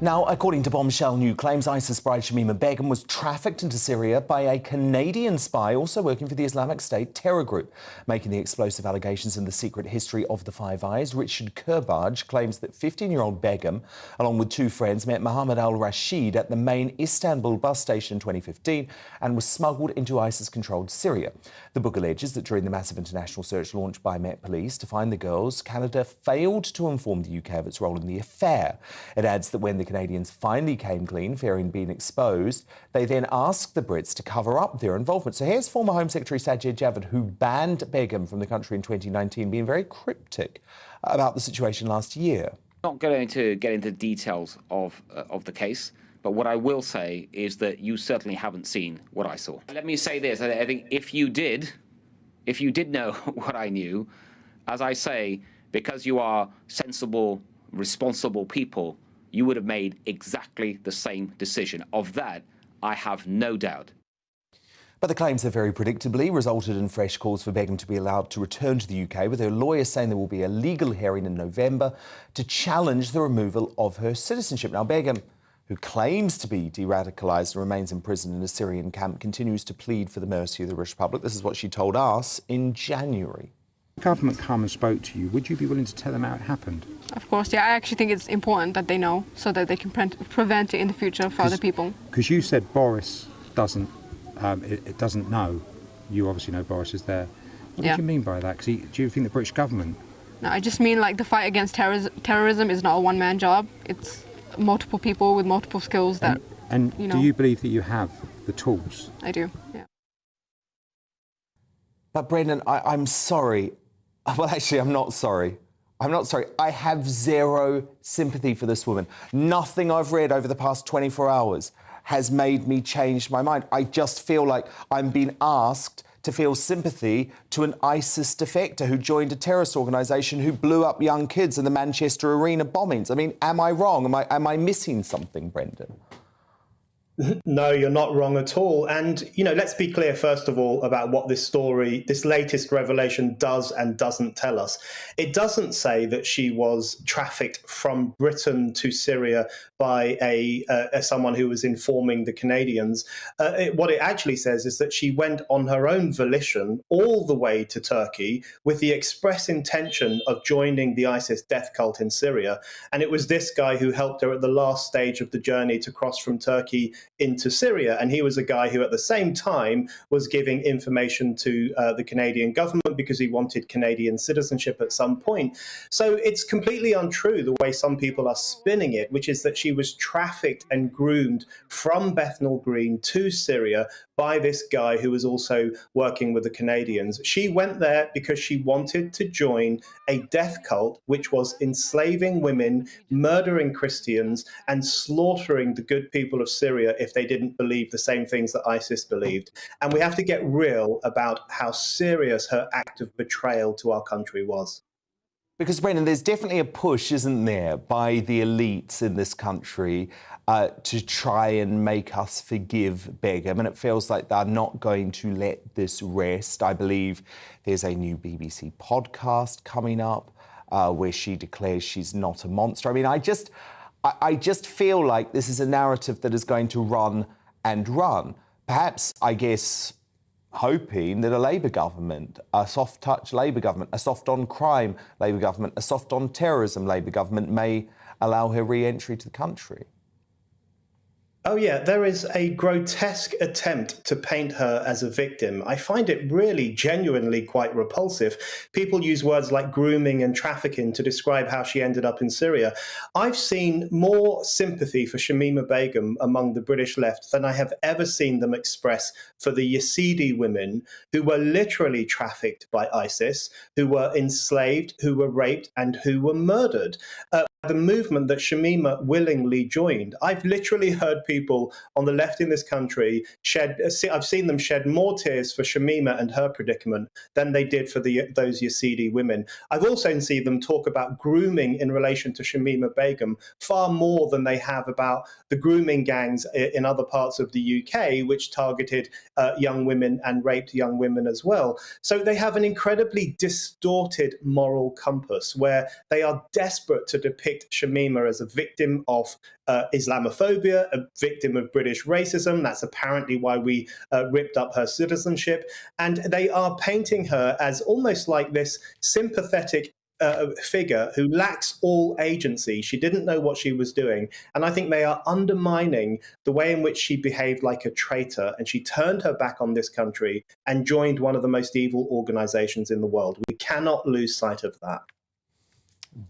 Now, according to bombshell new claims, ISIS bride Shamima Begum was trafficked into Syria by a Canadian spy also working for the Islamic State terror group. Making the explosive allegations in the secret history of the Five Eyes, Richard Kerbaj claims that 15-year-old Begum, along with two friends, met Mohammed al-Rashid at the main Istanbul bus station in 2015 and was smuggled into ISIS-controlled Syria. The book alleges that during the massive international search launched by Met Police to find the girls, Canada failed to inform the UK of its role in the affair. It adds that when the Canadians finally came clean, fearing being exposed, they then asked the Brits to cover up their involvement. So here's former Home Secretary Sajid Javid, who banned Begum from the country in 2019, being very cryptic about the situation last year. Not going to get into details of the case, but what I will say is that you certainly haven't seen what I saw. Let me say this, I think if you did know what I knew, as I say, because you are sensible, responsible people, you would have made exactly the same decision. Of that, I have no doubt. But the claims have very predictably resulted in fresh calls for Begum to be allowed to return to the UK, with her lawyers saying there will be a legal hearing in November to challenge the removal of her citizenship. Now, Begum, who claims to be de-radicalised and remains in prison in a Syrian camp, continues to plead for the mercy of the British public. This is what she told us in January. If the government come and spoke to you, would you be willing to tell them how it happened? Of course, yeah. I actually think it's important that they know so that they can prevent it in the future for other people. Because you said Boris doesn't know. You obviously know Boris is there. What do you mean by that? Do you think the British government? No, I just mean like the fight against terrorism is not a one-man job. It's multiple people with multiple skills that, And do you believe that you have the tools? I do, yeah. But Brendan, I'm sorry. Well, actually, I'm not sorry. I'm not sorry. I have zero sympathy for this woman. Nothing I've read over the past 24 hours has made me change my mind. I just feel like I'm being asked to feel sympathy to an ISIS defector who joined a terrorist organisation who blew up young kids in the Manchester Arena bombings. I mean, am I wrong? Am I missing something, Brendan? No, you're not wrong at all. And, let's be clear, first of all, about what this story, this latest revelation does and doesn't tell us. It doesn't say that she was trafficked from Britain to Syria by someone who was informing the Canadians. What it actually says is that she went on her own volition all the way to Turkey with the express intention of joining the ISIS death cult in Syria. And it was this guy who helped her at the last stage of the journey to cross from Turkey into Syria. And he was a guy who at the same time was giving information to the Canadian government because he wanted Canadian citizenship at some point. So it's completely untrue the way some people are spinning it, which is that she was trafficked and groomed from Bethnal Green to Syria by this guy who was also working with the Canadians. She went there because she wanted to join a death cult which was enslaving women, murdering Christians, and slaughtering the good people of Syria if if they didn't believe the same things that ISIS believed. And we have to get real about how serious her act of betrayal to our country was. Because, Brendan, there's definitely a push, isn't there, by the elites in this country to try and make us forgive Begum, and it feels like they're not going to let this rest. I believe there's a new BBC podcast coming up where she declares she's not a monster. I mean, I just feel like this is a narrative that is going to run and run. Perhaps, I guess, hoping that a Labour government, a soft-touch Labour government, a soft-on-crime Labour government, a soft-on-terrorism Labour government may allow her re-entry to the country. Oh, yeah, there is a grotesque attempt to paint her as a victim. I find it really genuinely quite repulsive. People use words like grooming and trafficking to describe how she ended up in Syria. I've seen more sympathy for Shamima Begum among the British left than I have ever seen them express for the Yazidi women who were literally trafficked by ISIS, who were enslaved, who were raped, and who were murdered. The movement that Shamima willingly joined. I've literally heard people on the left in this country I've seen them shed more tears for Shamima and her predicament than they did for those Yazidi women. I've also seen them talk about grooming in relation to Shamima Begum far more than they have about the grooming gangs in other parts of the UK, which targeted young women and raped young women as well. So they have an incredibly distorted moral compass where they are desperate to depict Shamima as a victim of Islamophobia, a victim of British racism. That's apparently why we ripped up her citizenship. And they are painting her as almost like this sympathetic figure who lacks all agency. She didn't know what she was doing. And I think they are undermining the way in which she behaved like a traitor. And she turned her back on this country and joined one of the most evil organizations in the world. We cannot lose sight of that.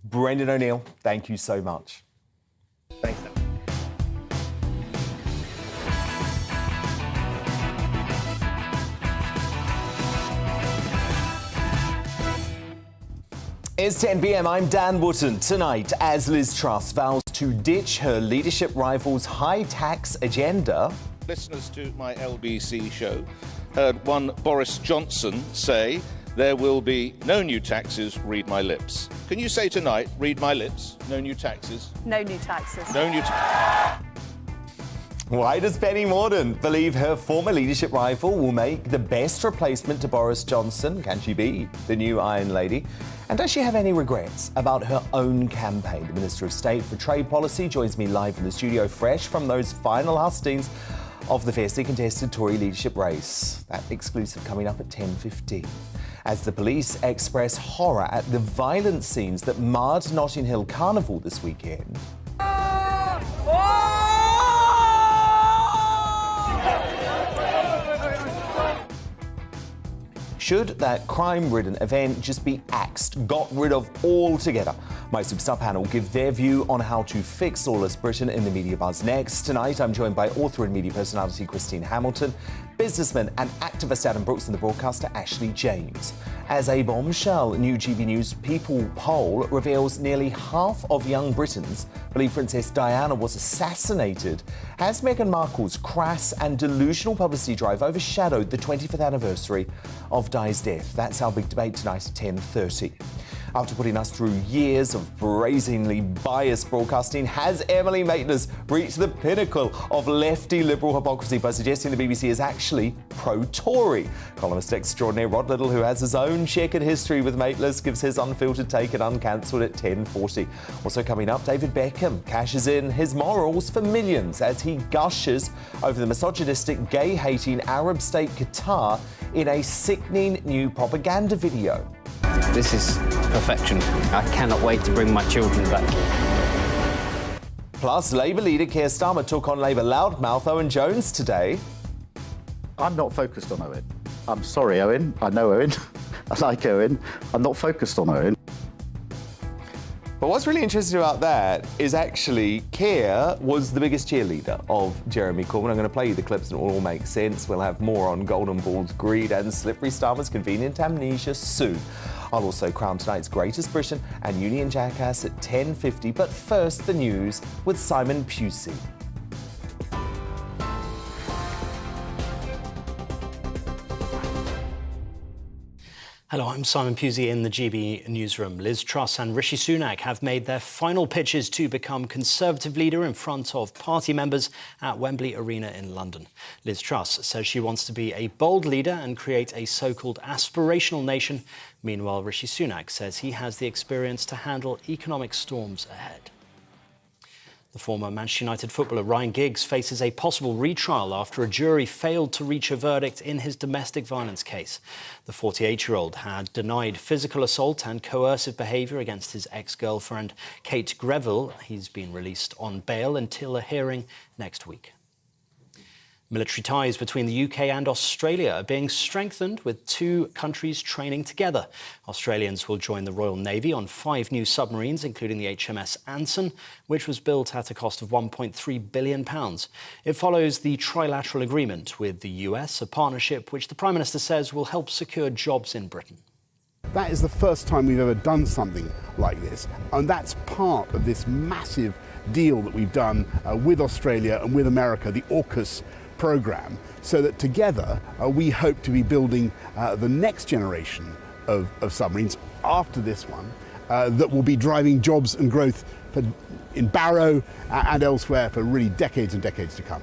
Brendan O'Neill, thank you so much. Thanks. It's 10 p.m. I'm Dan Wootton. Tonight, as Liz Truss vows to ditch her leadership rival's high-tax agenda. Listeners to my LBC show heard one Boris Johnson say, "There will be no new taxes, read my lips." Can you say tonight, read my lips, no new taxes? No new taxes. No new taxes. Why does Penny Mordaunt believe her former leadership rival will make the best replacement to Boris Johnson? Can she be the new Iron Lady? And does she have any regrets about her own campaign? The Minister of State for Trade Policy joins me live in the studio, fresh from those final hustings of the fiercely contested Tory leadership race. That exclusive coming up at 10:15. As the police express horror at the violent scenes that marred Notting Hill Carnival this weekend. Should that crime-ridden event just be axed, got rid of altogether? My Superstar panel give their view on how to fix lawless Britain in the media buzz next. Tonight, I'm joined by author and media personality Christine Hamilton, businessman and activist Adam Brooks, and the broadcaster Ashley James. As a bombshell new GBNews People poll reveals nearly half of young Britons believe Princess Diana was assassinated, has Meghan Markle's crass and delusional publicity drive overshadowed the 25th anniversary of Di's death? That's our big debate tonight at 10:30. After putting us through years of brazenly biased broadcasting, has Emily Maitlis reached the pinnacle of lefty liberal hypocrisy by suggesting the BBC is actually pro-Tory? Columnist extraordinaire Rod Little, who has his own checkered history with Maitlis, gives his unfiltered take and uncancelled at 10:40. Also coming up, David Beckham cashes in his morals for millions as he gushes over the misogynistic, gay-hating Arab state Qatar in a sickening new propaganda video. This is perfection. I cannot wait to bring my children back. Plus, Labour leader Keir Starmer took on Labour loudmouth Owen Jones today. I'm not focused on Owen. I'm sorry, Owen. I know Owen. I like Owen. I'm not focused on Owen. But what's really interesting about that is actually Keir was the biggest cheerleader of Jeremy Corbyn. I'm going to play you the clips and it will all make sense. We'll have more on Golden Ball's greed and slippery Starmer's convenient amnesia soon. I'll also crown tonight's greatest Britain and Union Jackass at 10:50. But first, the news with Simon Pusey. Hello, I'm Simon Pusey in the GB newsroom. Liz Truss and Rishi Sunak have made their final pitches to become Conservative leader in front of party members at Wembley Arena in London. Liz Truss says she wants to be a bold leader and create a so-called aspirational nation. Meanwhile, Rishi Sunak says he has the experience to handle economic storms ahead. The former Manchester United footballer Ryan Giggs faces a possible retrial after a jury failed to reach a verdict in his domestic violence case. The 48-year-old had denied physical assault and coercive behaviour against his ex-girlfriend Kate Greville. He's been released on bail until a hearing next week. Military ties between the UK and Australia are being strengthened, with two countries training together. Australians will join the Royal Navy on 5 new submarines, including the HMS Anson, which was built at a cost of £1.3 billion. It follows the trilateral agreement with the US, a partnership which the Prime Minister says will help secure jobs in Britain. That is the first time we've ever done something like this, and that's part of this massive deal that we've done with Australia and with America, the AUKUS programme, so that together we hope to be building the next generation of submarines after this one that will be driving jobs and growth in Barrow and elsewhere for really decades and decades to come.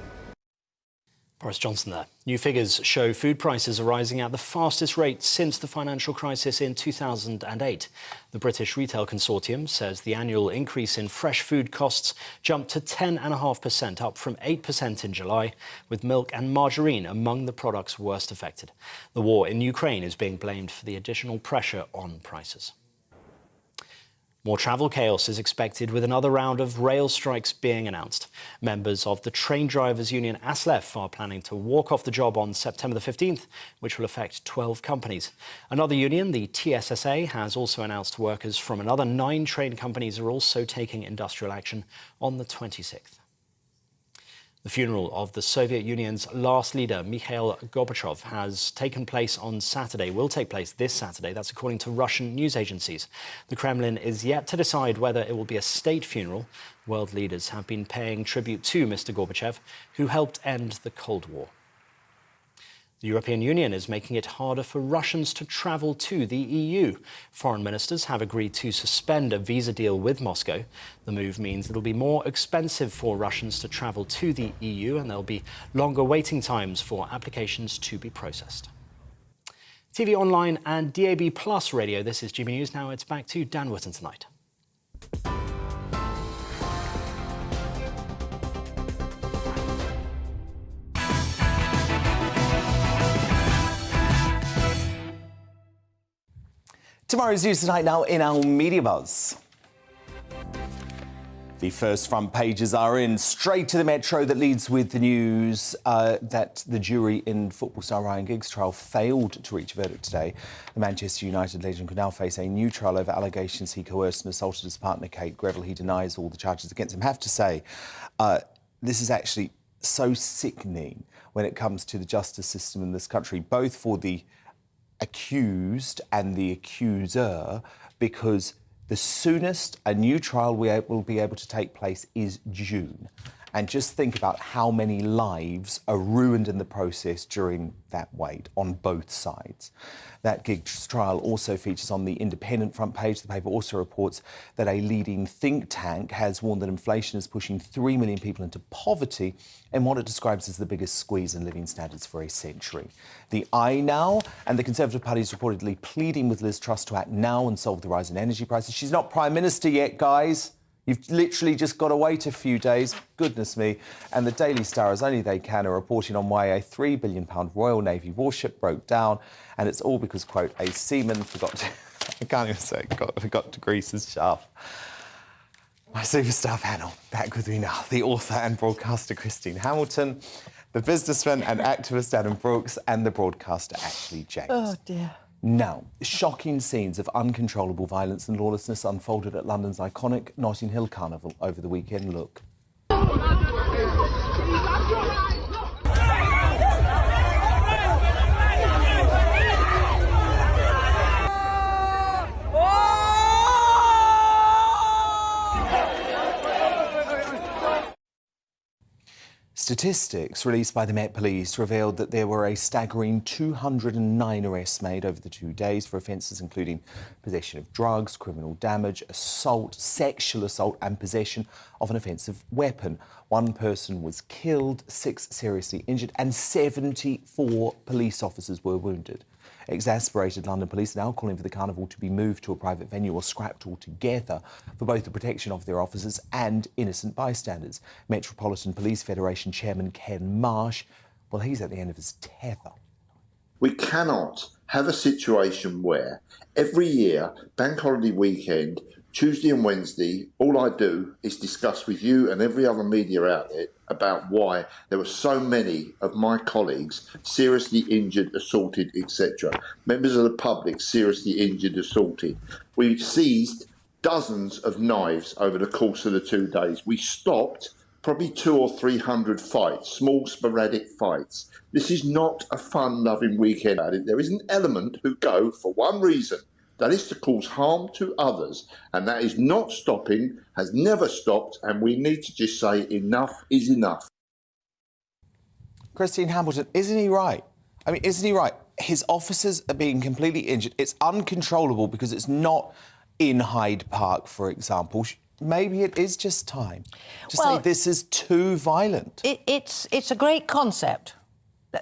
Boris Johnson there. New figures show food prices are rising at the fastest rate since the financial crisis in 2008. The British Retail Consortium says the annual increase in fresh food costs jumped to 10.5%, up from 8% in July, with milk and margarine among the products worst affected. The war in Ukraine is being blamed for the additional pressure on prices. More travel chaos is expected, with another round of rail strikes being announced. Members of the train drivers' union ASLEF are planning to walk off the job on September the 15th, which will affect 12 companies. Another union, the TSSA, has also announced workers from another 9 train companies are also taking industrial action on the 26th. The funeral of the Soviet Union's last leader, Mikhail Gorbachev, has taken place on Saturday, will take place this Saturday. That's according to Russian news agencies. The Kremlin is yet to decide whether it will be a state funeral. World leaders have been paying tribute to Mr. Gorbachev, who helped end the Cold War. The European Union is making it harder for Russians to travel to the EU. Foreign ministers have agreed to suspend a visa deal with Moscow. The move means it'll be more expensive for Russians to travel to the EU, and there'll be longer waiting times for applications to be processed. TV online and DAB Plus radio, this is GB News. Now it's back to Dan Wootton tonight. Tomorrow's news tonight now in our Media Buzz. The first front pages are in. Straight to the Metro that leads with the news that the jury in football star Ryan Giggs' trial failed to reach a verdict today. The Manchester United legend could now face a new trial over allegations he coerced and assaulted his partner Kate Greville. He denies all the charges against him. I have to say, this is actually so sickening when it comes to the justice system in this country, both for the accused and the accuser, because the soonest a new trial will be able to take place is June. And just think about how many lives are ruined in the process during that wait on both sides. That Giggs trial also features on the Independent front page. The paper also reports that a leading think tank has warned that inflation is pushing 3 million people into poverty in what it describes as the biggest squeeze in living standards for a century. The I Now and the Conservative Party is reportedly pleading with Liz Truss to act now and solve the rise in energy prices. She's not Prime Minister yet, guys. You've literally just got to wait a few days. Goodness me. And the Daily Star, as only they can, are reporting on why a £3 billion Royal Navy warship broke down. And it's all because, quote, a seaman forgot to... I can't even say it, forgot to grease his shaft. My superstar panel, back with me now, the author and broadcaster Christine Hamilton, the businessman and activist Adam Brooks, and the broadcaster Ashley James. Oh, dear. Now, shocking scenes of uncontrollable violence and lawlessness unfolded at London's iconic Notting Hill Carnival over the weekend. Look. Statistics released by the Met Police revealed that there were a staggering 209 arrests made over the 2 days for offences including possession of drugs, criminal damage, assault, sexual assault and possession of an offensive weapon. 1 person was killed, 6 seriously injured and 74 police officers were wounded. Exasperated London Police are now calling for the carnival to be moved to a private venue or scrapped altogether for both the protection of their officers and innocent bystanders. Metropolitan Police Federation Chairman Ken Marsh, well, he's at the end of his tether. We cannot have a situation where every year, bank holiday weekend, Tuesday and Wednesday, all I do is discuss with you and every other media outlet about why there were so many of my colleagues seriously injured, assaulted, etc. Members of the public seriously injured, assaulted. We seized dozens of knives over the course of the 2 days. We stopped probably 200 or 300 fights, small sporadic fights. This is not a fun-loving weekend. There is an element who go for one reason. That is to cause harm to others, and that is not stopping, has never stopped, and we need to just say enough is enough. Christine Hamilton, isn't he right? I mean, isn't he right? His officers are being completely injured. It's uncontrollable because it's not in Hyde Park, for example. Maybe it is just time to say this is too violent. It's a great concept.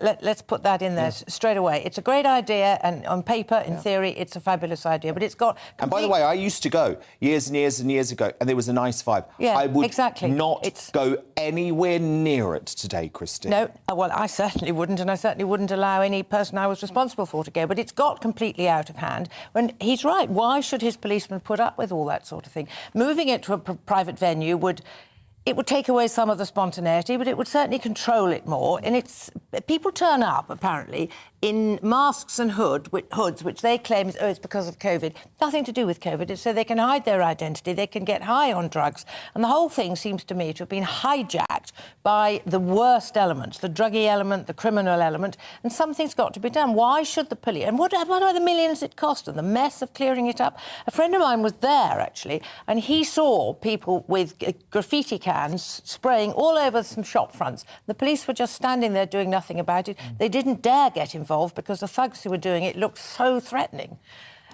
Let's put that in there straight away. It's a great idea, and on paper, in theory, it's a fabulous idea. But it's got... And by the way, I used to go years and years and years ago, and there was a nice vibe. Yeah, I would exactly. not go anywhere near it today, Christine. No, well, I certainly wouldn't, and I certainly wouldn't allow any person I was responsible for to go. But it's got completely out of hand. When he's right, why should his policemen put up with all that sort of thing? Moving it to a private venue would... It would take away some of the spontaneity, but it would certainly control it more. And people turn up, apparently, in masks and hoods, which they claim is, it's because of COVID. Nothing to do with COVID. It's so they can hide their identity, they can get high on drugs. And the whole thing seems to me to have been hijacked by the worst elements, the druggy element, the criminal element, and something's got to be done. Why should the police... And what are the millions it cost and the mess of clearing it up? A friend of mine was there, actually, and he saw people with graffiti cans spraying all over some shop fronts. The police were just standing there doing nothing about it. They didn't dare get involved because the thugs who were doing it looked so threatening.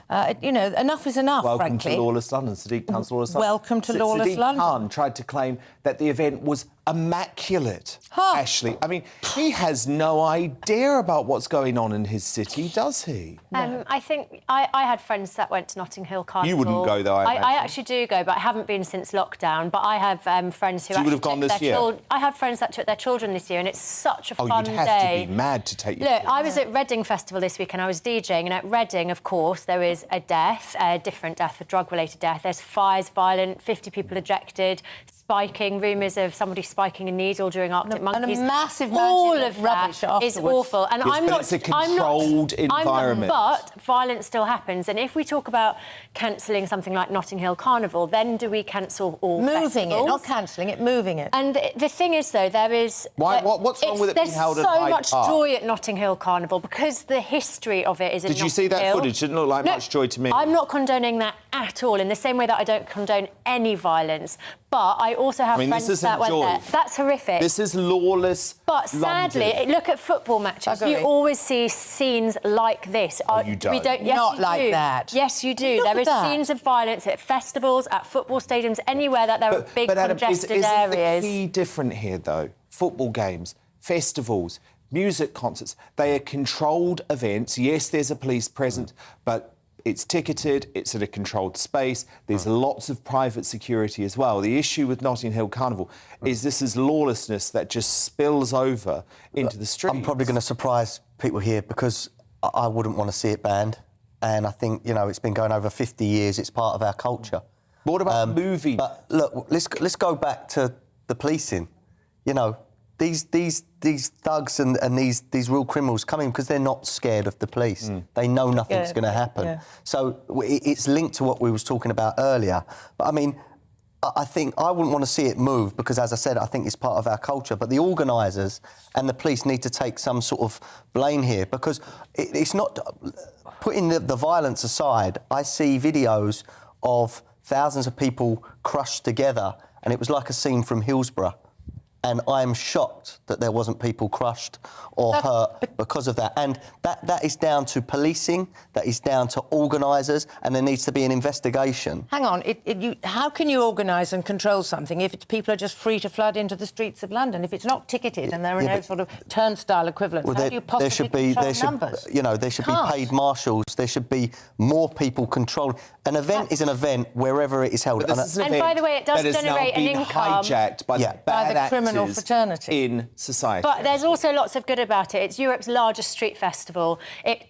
Enough is enough, frankly. Welcome to Lawless London. Sadiq Khan's Lawless London. Welcome to Lawless London. Sadiq Khan tried to claim that the event was immaculate. Ashley, I mean, he has no idea about what's going on in his city, does he? I think I had friends that went to Notting Hill Carnival. You wouldn't go, though, I actually do go, but I haven't been since lockdown. But I have friends who you would have gone this year? I have friends that took their children this year, and it's such a fun day. You'd have to be mad to take your Look, I was at Reading Festival this week, and I was DJing, and at Reading, of course, there is a death, a different death, a drug-related death. There's fires, violent, 50 people ejected, spiking, rumours of somebody spiking a needle during Arctic Monkeys. And a massive all mountain of that rubbish afterwards. is awful. And Yes, but it's a controlled environment. But violence still happens. And if we talk about cancelling something like Notting Hill Carnival, then do we cancel all Moving festivals? it, not cancelling it, moving it. And the thing is, though, there is... What's wrong with it being held at Hyde Park? There's so much joy at Notting Hill Carnival because the history of it is in Did you see that Notting Hill. footage? It didn't look like much joy to me. I'm not condoning that at all, in the same way that I don't condone any violence. But I also have friends that went there. That's horrific. This is lawless But sadly, London. look at football matches. You always see scenes like this. You don't. We don't. Yes, Not you like do. that. Yes, you do. Look There at is that. scenes of violence at festivals, at football stadiums, anywhere that there are big But Adam, congested isn't areas. the key different here, though? Football games, festivals, music concerts, they are controlled events. Yes, there's a police present, but it's ticketed, it's at a controlled space, there's lots of private security as well. The issue with Notting Hill Carnival is this is lawlessness that just spills over into the streets. I'm probably going to surprise people here because I wouldn't want to see it banned. And I think, it's been going over 50 years, it's part of our culture. What about movies? But look, let's go back to the policing. These thugs and these real criminals come in because they're not scared of the police. They know nothing's going to happen. Yeah. So it's linked to what we was talking about earlier. But I mean, I think I wouldn't want to see it move because, as I said, I think it's part of our culture. But the organisers and the police need to take some sort of blame here because it's not... Putting the violence aside, I see videos of thousands of people crushed together and it was like a scene from Hillsborough. And I'm shocked that there wasn't people crushed or hurt because of that. And that is down to policing, that is down to organisers, and there needs to be an investigation. Hang on, how can you organise and control something if people are just free to flood into the streets of London? If it's not ticketed and there are no sort of turnstile equivalents, how do you possibly control numbers? There should be paid marshals, there should be more people controlled. An event is an event wherever it is held. And by the way, it does generate an income. Hijacked by the bad the criminal actors fraternity in society. But there's also lots of good about it. It's Europe's largest street festival.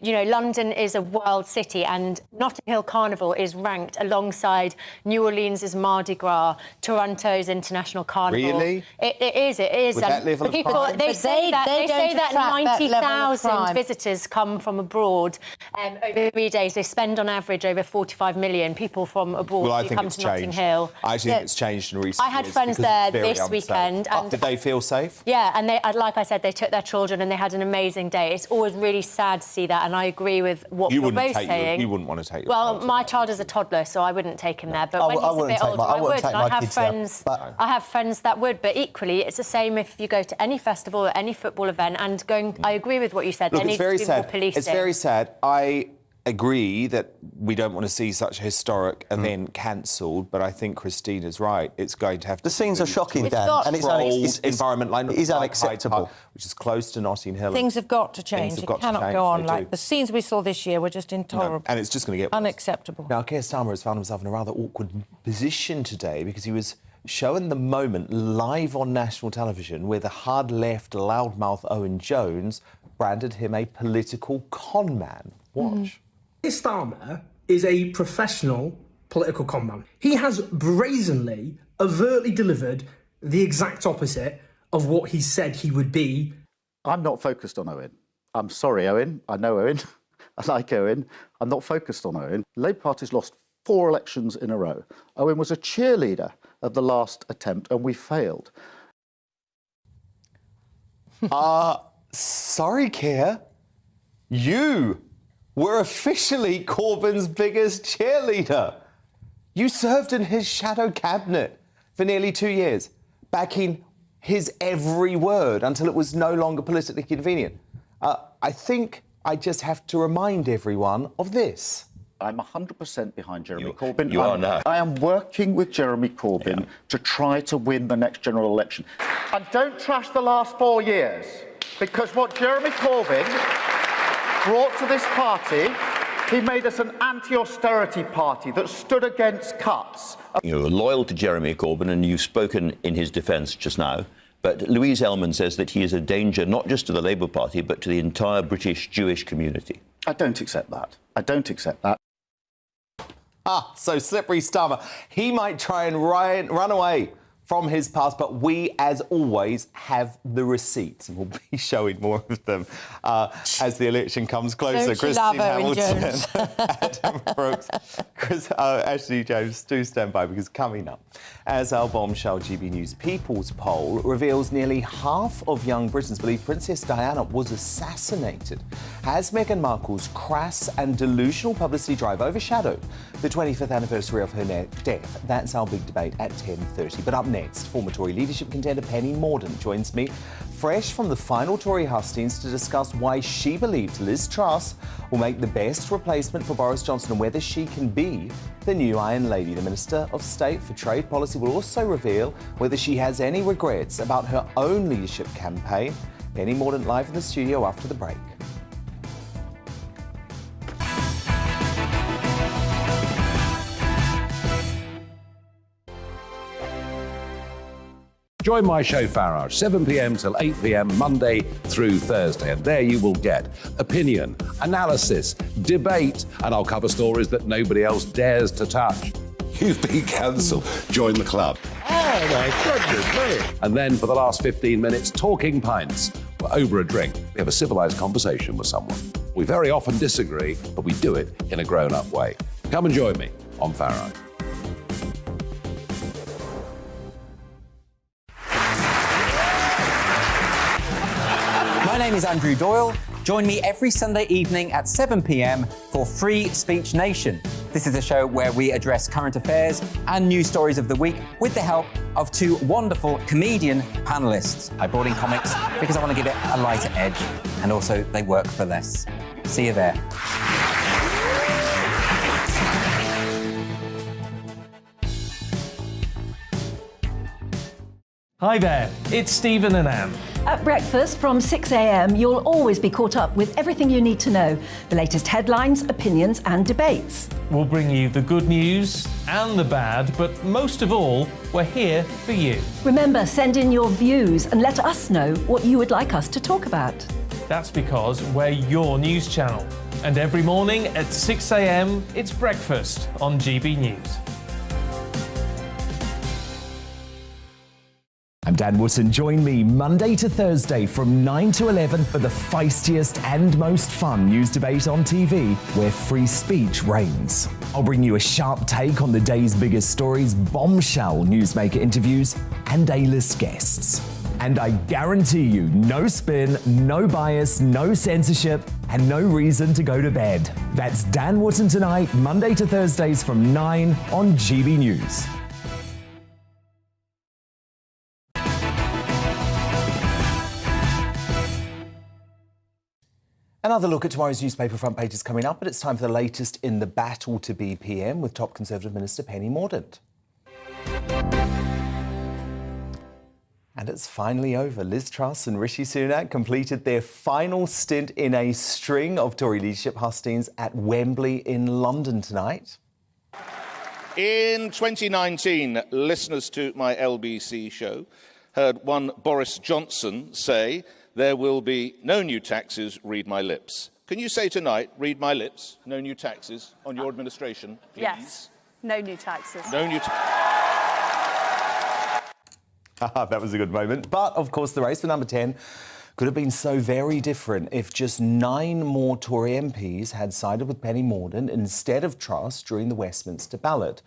London is a world city, and Notting Hill Carnival is ranked alongside New Orleans' Mardi Gras, Toronto's International Carnival. Really? It is. With that level of crime? They say that 90,000 visitors visitors come from abroad over 3 days. They spend on average over 45 million people from abroad Well, I who think come it's to Notting changed. Hill. I actually think it's changed in recent I had years friends because it's there very this unsafe. weekend. And did they feel safe? Yeah, and they, like I said, they took their children and they had an amazing day. It's always really sad to see that, and I agree with what you're both saying. You wouldn't want to take your Well, my child is a toddler, so I wouldn't take him there. But when he's a bit older, I would. And I have friends that would. But equally, it's the same if you go to any festival or any football event and going. I agree with what you said. Look, there needs to be more policing. It's very sad. I agree that we don't want to see such a historic event cancelled, but I think Christina's right. It's going to have to... The scenes are shocking, Dan, and it's environment like it is unacceptable. Hyde Park, which is close to Notting Hill. Things have got to change. It cannot go on like the scenes we saw this year were just intolerable. No, and it's just going to get worse. Unacceptable. Now, Keir Starmer has found himself in a rather awkward position today because he was showing the moment live on national television where the hard left loudmouth Owen Jones branded him a political con man. Watch. Keir Starmer is a professional political con man. He has brazenly, overtly delivered the exact opposite of what he said he would be. I'm not focused on Owen. I'm sorry, Owen. I know Owen. I like Owen. I'm not focused on Owen. The Labour Party's lost 4 elections in a row. Owen was a cheerleader of the last attempt, and we failed. Sorry, Keir. You were officially Corbyn's biggest cheerleader. You served in his shadow cabinet for nearly 2 years, backing his every word until it was no longer politically convenient. I think I just have to remind everyone of this. I'm 100% behind Jeremy Corbyn. You are now. I am working with Jeremy Corbyn to try to win the next general election. And don't trash the last 4 years, because what Jeremy Corbyn brought to this party, he made us an anti-austerity party that stood against cuts. You're loyal to Jeremy Corbyn, and you've spoken in his defence just now. But Louise Ellman says that he is a danger not just to the Labour Party, but to the entire British Jewish community. I don't accept that. I don't accept that. So slippery Starmer. He might try and run away from his past, but we, as always, have the receipts, and we'll be showing more of them as the election comes closer. Christine Hamilton, Adam Brooks, Ashley Jones, do stand by, because coming up, as our bombshell GB News People's poll reveals nearly half of young Britons believe Princess Diana was assassinated, has Meghan Markle's crass and delusional publicity drive overshadowed the 25th anniversary of her death? That's our big debate at 10:30. But up next, former Tory leadership contender Penny Mordaunt joins me fresh from the final Tory hustings to discuss why she believes Liz Truss will make the best replacement for Boris Johnson and whether she can be the new Iron Lady. The Minister of State for Trade Policy will also reveal whether she has any regrets about her own leadership campaign. Penny Mordaunt live in the studio after the break. Join my show Farage, 7 p.m. till 8 p.m. Monday through Thursday. And there you will get opinion, analysis, debate, and I'll cover stories that nobody else dares to touch. You've been cancelled. Join the club. Oh, my goodness me. And then for the last 15 minutes, talking pints. We're over a drink. We have a civilised conversation with someone. We very often disagree, but we do it in a grown-up way. Come and join me on Farage. My name is Andrew Doyle. Join me every Sunday evening at 7 p.m. for Free Speech Nation. This is a show where we address current affairs and news stories of the week with the help of two wonderful comedian panellists. I brought in comics because I want to give it a lighter edge, and also they work for less. See you there. Hi there, it's Stephen and Anne. At breakfast from 6 a.m, you'll always be caught up with everything you need to know, the latest headlines, opinions and debates. We'll bring you the good news and the bad, but most of all, we're here for you. Remember, send in your views and let us know what you would like us to talk about. That's because we're your news channel. And every morning at 6 a.m, it's breakfast on GB News. I'm Dan Wootton. Join me Monday to Thursday from 9 to 11 for the feistiest and most fun news debate on TV, where free speech reigns. I'll bring you a sharp take on the day's biggest stories, bombshell newsmaker interviews, and A-list guests. And I guarantee you, no spin, no bias, no censorship, and no reason to go to bed. That's Dan Wootton Tonight, Monday to Thursdays from 9 on GB News. Another look at tomorrow's newspaper front pages coming up, but it's time for the latest in the battle to be PM with top Conservative Minister Penny Mordaunt. And it's finally over. Liz Truss and Rishi Sunak completed their final stint in a string of Tory leadership hustings at Wembley in London tonight. In 2019, listeners to my LBC show heard one Boris Johnson say, "There will be no new taxes, read my lips." Can you say tonight, read my lips, no new taxes on your administration, please? Yes, no new taxes. No new taxes. That was a good moment. But, of course, the race for number 10 could have been so very different if just 9 more Tory MPs had sided with Penny Mordaunt instead of Truss during the Westminster ballot.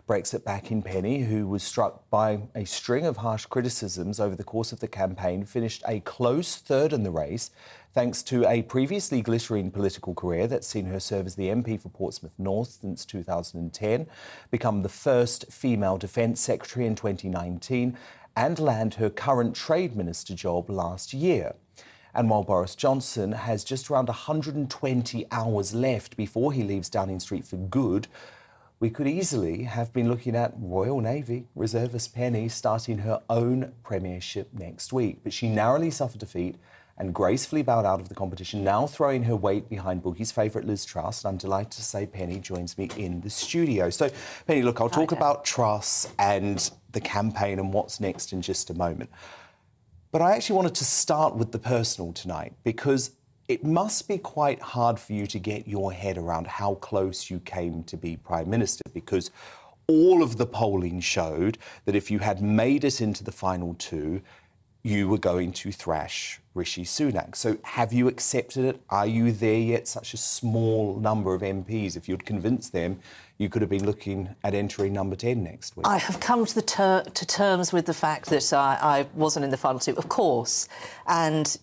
Brexit backing Penny, who was struck by a string of harsh criticisms over the course of the campaign, finished a close third in the race, thanks to a previously glittering political career that's seen her serve as the MP for Portsmouth North since 2010, become the first female Defence Secretary in 2019, and land her current Trade Minister job last year. And while Boris Johnson has just around 120 hours left before he leaves Downing Street for good, we could easily have been looking at Royal Navy reservist Penny starting her own premiership next week. But she narrowly suffered defeat and gracefully bowed out of the competition, now throwing her weight behind Boogie's favourite Liz Truss. And I'm delighted to say Penny joins me in the studio. So, Penny, look, I'll talk about Truss and the campaign and what's next in just a moment. But I actually wanted to start with the personal tonight, because it must be quite hard for you to get your head around how close you came to be Prime Minister, because all of the polling showed that if you had made it into the final 2, you were going to thrash Rishi Sunak. So have you accepted it? Are you there yet? Such a small number of MPs. If you'd convinced them, you could have been looking at entering number 10 next week. I have come to terms with the fact that I wasn't in the final 2, of course. And,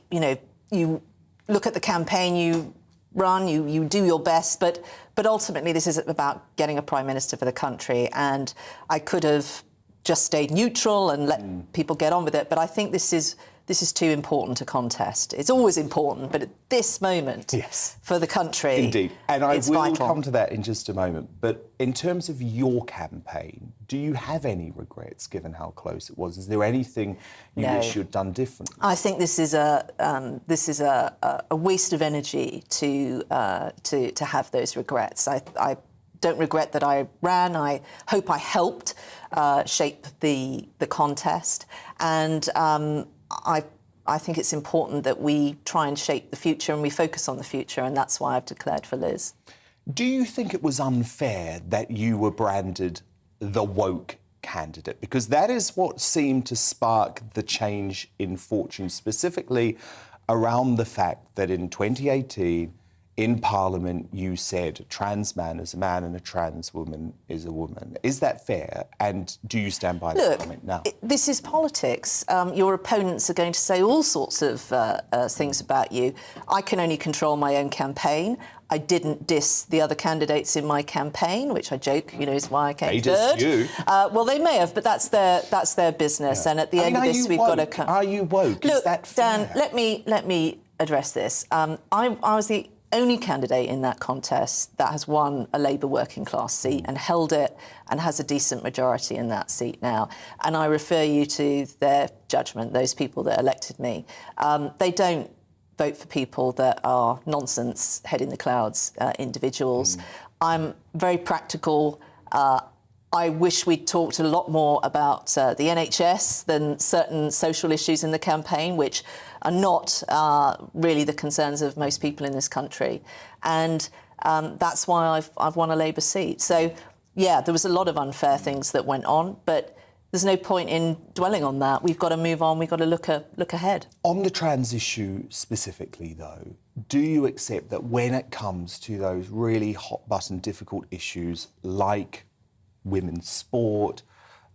you know, you look at the campaign you run, you do your best, but ultimately this is about getting a Prime Minister for the country. And I could have just stayed neutral and let people get on with it. But I think this is too important to contest. It's always important, but at this moment, yes, for the country, indeed. And I will vital. come to that in just a moment. But in terms of your campaign, do you have any regrets given how close it was? Is there anything you wish you'd done differently? I think this is a waste of energy to have those regrets. I don't regret that I ran. I hope I helped shape the contest, and I think it's important that we try and shape the future and we focus on the future, and that's why I've declared for Liz. Do you think it was unfair that you were branded the woke candidate? Because that is what seemed to spark the change in fortune, specifically around the fact that in 2018, in Parliament you said a trans man is a man and a trans woman is a woman. Is that fair? And do you stand by that comment now? This is politics. Your opponents are going to say all sorts of things about you. I can only control my own campaign. I didn't diss the other candidates in my campaign, which I joke, is why I came third. They dissed you. Well, they may have, but that's their business. Yeah. And at the end of this, we've got to. Are you woke? Look, is that fair? Dan, let me address this. I was the only candidate in that contest that has won a Labour working class seat and held it and has a decent majority in that seat now. And I refer you to their judgment, those people that elected me. They don't vote for people that are nonsense, head in the clouds individuals. I'm very practical. I wish we'd talked a lot more about the NHS than certain social issues in the campaign, which are not really the concerns of most people in this country. And that's why I've won a Labour seat. So, yeah, there was a lot of unfair things that went on, but there's no point in dwelling on that. We've got to move on. We've got to look ahead. On the trans issue specifically, though, do you accept that when it comes to those really hot-button, difficult issues like women's sport,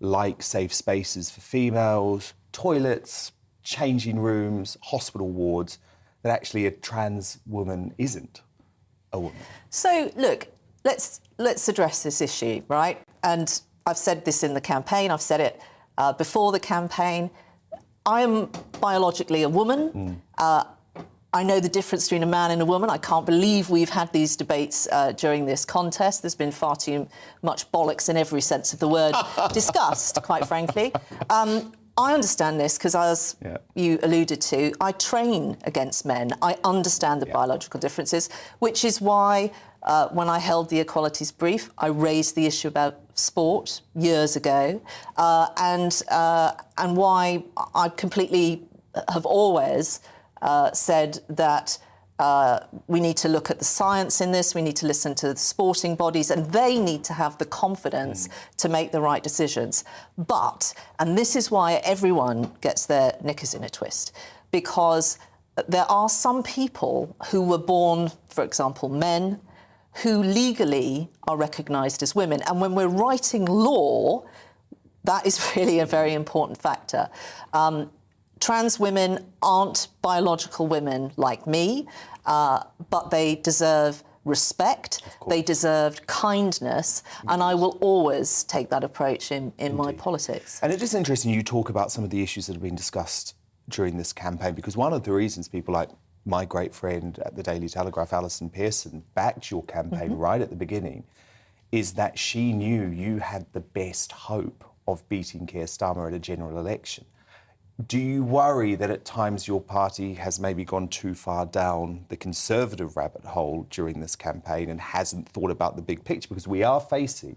like safe spaces for females, toilets, changing rooms, hospital wards, that actually a trans woman isn't a woman? So, look, let's address this issue, right? And I've said this in the campaign, I've said it before the campaign. I am biologically a woman. I know the difference between a man and a woman. I can't believe we've had these debates during this contest. There's been far too much bollocks in every sense of the word discussed, quite frankly. I understand this because, as you alluded to, I train against men. I understand the biological differences, which is why when I held the equalities brief, I raised the issue about sport years ago, and why I completely have always said that we need to look at the science in this, we need to listen to the sporting bodies, and they need to have the confidence to make the right decisions. But, and this is why everyone gets their knickers in a twist, because there are some people who were born, for example, men, who legally are recognised as women. And when we're writing law, that is really a very important factor. Trans women aren't biological women like me, but they deserve respect, they deserve kindness, and I will always take that approach in my politics. And it is interesting you talk about some of the issues that have been discussed during this campaign, because one of the reasons people like my great friend at the Daily Telegraph, Alison Pearson, backed your campaign right at the beginning, is that she knew you had the best hope of beating Keir Starmer at a general election. Do you worry that at times your party has maybe gone too far down the Conservative rabbit hole during this campaign and hasn't thought about the big picture? Because we are facing,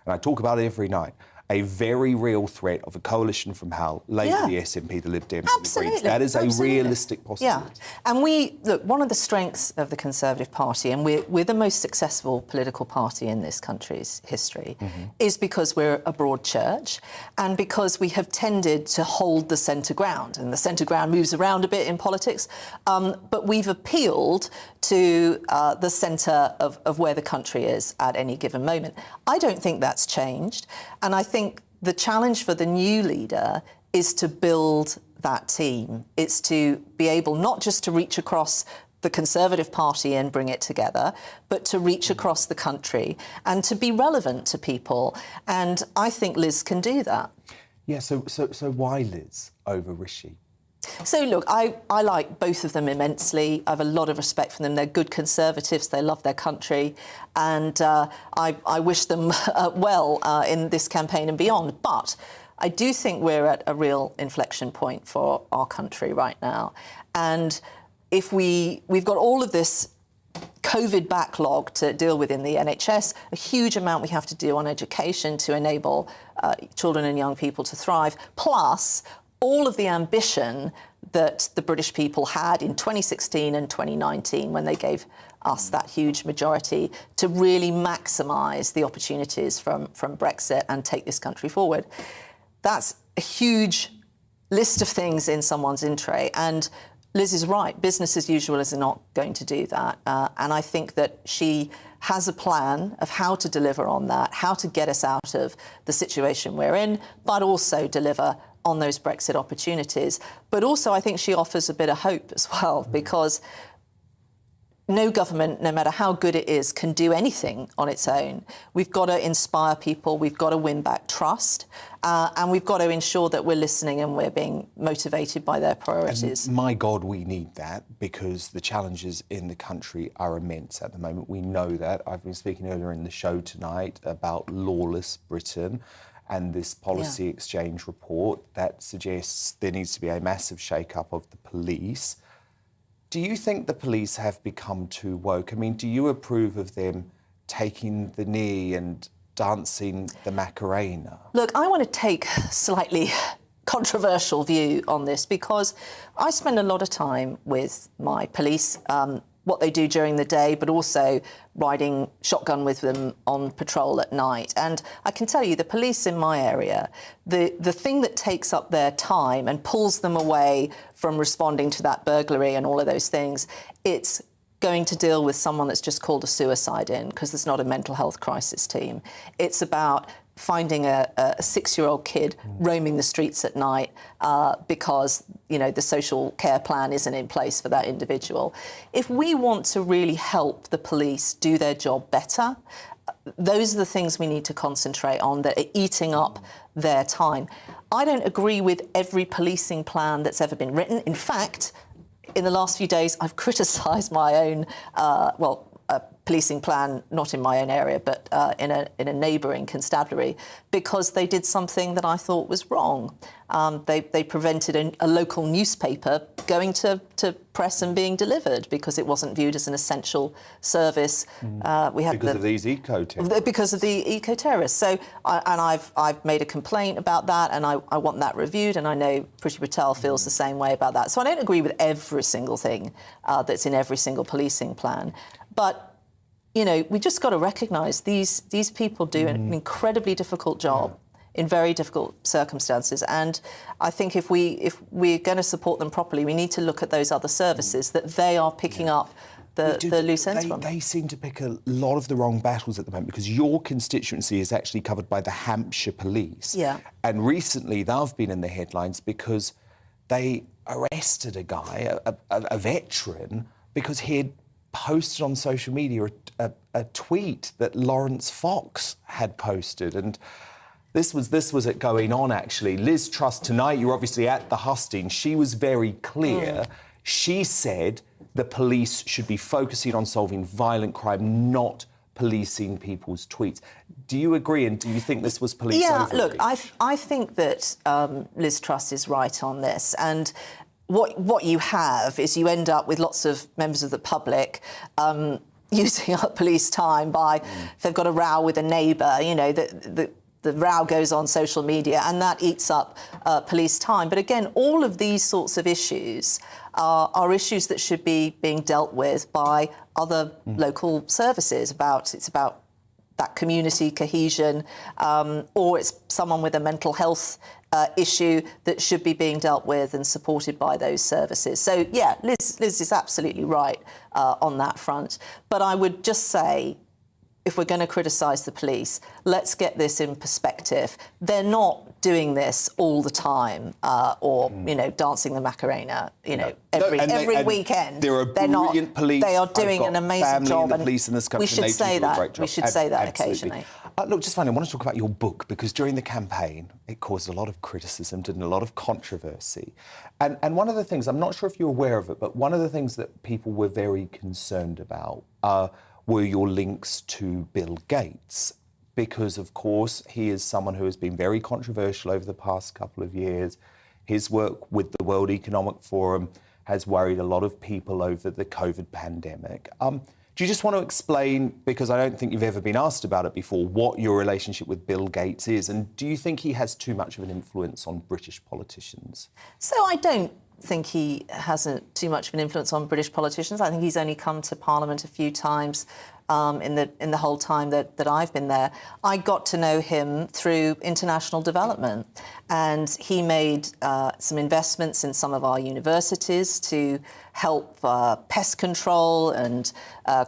and I talk about it every night, a very real threat of a coalition from hell, Labour, the SNP, the Lib Dems, and the Greens. That is a realistic possibility. Yeah, and look, one of the strengths of the Conservative Party, and we're the most successful political party in this country's history, is because we're a broad church and because we have tended to hold the centre ground. And the centre ground moves around a bit in politics, but we've appealed to the centre of where the country is at any given moment. I don't think that's changed, and I think the challenge for the new leader is to build that team. It's to be able not just to reach across the Conservative Party and bring it together, but to reach across the country and to be relevant to people. And I think Liz can do that. Yeah, so why Liz over Rishi? So, look, I like both of them immensely. I have a lot of respect for them. They're good Conservatives. They love their country. And I wish them well in this campaign and beyond. But I do think we're at a real inflection point for our country right now. And if we've got all of this COVID backlog to deal with in the NHS, a huge amount we have to do on education to enable children and young people to thrive, plus all of the ambition that the British people had in 2016 and 2019 when they gave us that huge majority to really maximise the opportunities from Brexit and take this country forward. That's a huge list of things in someone's in tray. And Liz is right. Business as usual is not going to do that. And I think that she has a plan of how to deliver on that, how to get us out of the situation we're in, but also deliver on those Brexit opportunities. But also I think she offers a bit of hope as well, because no government, no matter how good it is, can do anything on its own. We've got to inspire people, we've got to win back trust, and we've got to ensure that we're listening and we're being motivated by their priorities. And my God, we need that, because the challenges in the country are immense at the moment. We know that. I've been speaking earlier in the show tonight about lawless Britain and this policy exchange report that suggests there needs to be a massive shake-up of the police. Do you think the police have become too woke? I mean, do you approve of them taking the knee and dancing the Macarena? Look, I want to take a slightly controversial view on this, because I spend a lot of time with my police, what they do during the day, but also riding shotgun with them on patrol at night. And I can tell you, the police in my area, the thing that takes up their time and pulls them away from responding to that burglary and all of those things, it's going to deal with someone that's just called a suicide in, because there's not a mental health crisis team. It's about finding a 6-year-old kid roaming the streets at night because, you know, the social care plan isn't in place for that individual. If we want to really help the police do their job better, those are the things we need to concentrate on that are eating up their time. I don't agree with every policing plan that's ever been written. In fact, in the last few days, I've criticised my own, policing plan, not in my own area, but in a neighbouring constabulary, because they did something that I thought was wrong. They prevented a local newspaper going to press and being delivered because it wasn't viewed as an essential service. Because of these eco-terrorists. Because of the eco-terrorists. So, I've made a complaint about that, and I want that reviewed, and I know Priti Patel feels the same way about that. So I don't agree with every single thing that's in every single policing plan. But you know, we just got to recognise these people do an incredibly difficult job in very difficult circumstances. And I think if we're going to support them properly, we need to look at those other services that they are picking up the loose ends from. They seem to pick a lot of the wrong battles at the moment, because your constituency is actually covered by the Hampshire Police. Yeah. And recently they've been in the headlines because they arrested a guy, a veteran, because he had posted on social media a tweet that Lawrence Fox had posted. And this was it going on, actually. Liz Truss, tonight, you're obviously at the hustings. She was very clear. She said the police should be focusing on solving violent crime, not policing people's tweets. Do you agree, and do you think this was police overreach? Look, I think that Liz Truss is right on this. And what you have is you end up with lots of members of the public using up police time by, if they've got a row with a neighbour, you know, the row goes on social media, and that eats up police time. But again, all of these sorts of issues are issues that should be being dealt with by other local services. It's about that community cohesion, or it's someone with a mental health issue that should be being dealt with and supported by those services. So, yeah, Liz is absolutely right on that front. But I would just say, if we're going to criticise the police, let's get this in perspective. They're not doing this all the time, or you know, dancing the Macarena, you know, every weekend. There are brilliant police. They are doing an amazing job, and police in this country. We should say that. We should say that occasionally. Look, just finally, I want to talk about your book, because during the campaign, it caused a lot of criticism and a lot of controversy. And one of the things, I'm not sure if you're aware of it, but one of the things that people were very concerned about were your links to Bill Gates, because, of course, he is someone who has been very controversial over the past couple of years. His work with the World Economic Forum has worried a lot of people over the COVID pandemic. Do you just want to explain, because I don't think you've ever been asked about it before, what your relationship with Bill Gates is, and do you think he has too much of an influence on British politicians? So I don't think he has too much of an influence on British politicians. I think he's only come to Parliament a few times. in the whole time that I've been there. I got to know him through international development, and he made some investments in some of our universities to help pest control and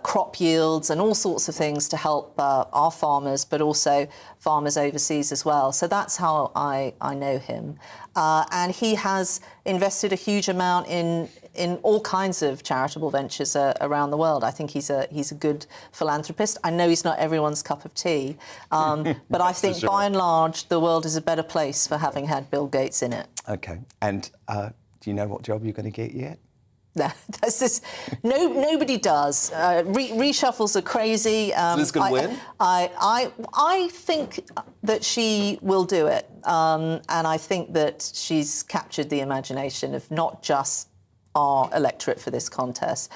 crop yields and all sorts of things to help our farmers, but also farmers overseas as well. So that's how I know him. And he has invested a huge amount in all kinds of charitable ventures around the world. I think he's a good philanthropist. I know he's not everyone's cup of tea, but I think by and large the world is a better place for having had Bill Gates in it. OK. And do you know what job you're going to get yet? No, that's just nobody does. Reshuffles are crazy. Who's going to win? I think that she will do it, and I think that she's captured the imagination of not just our electorate for this contest,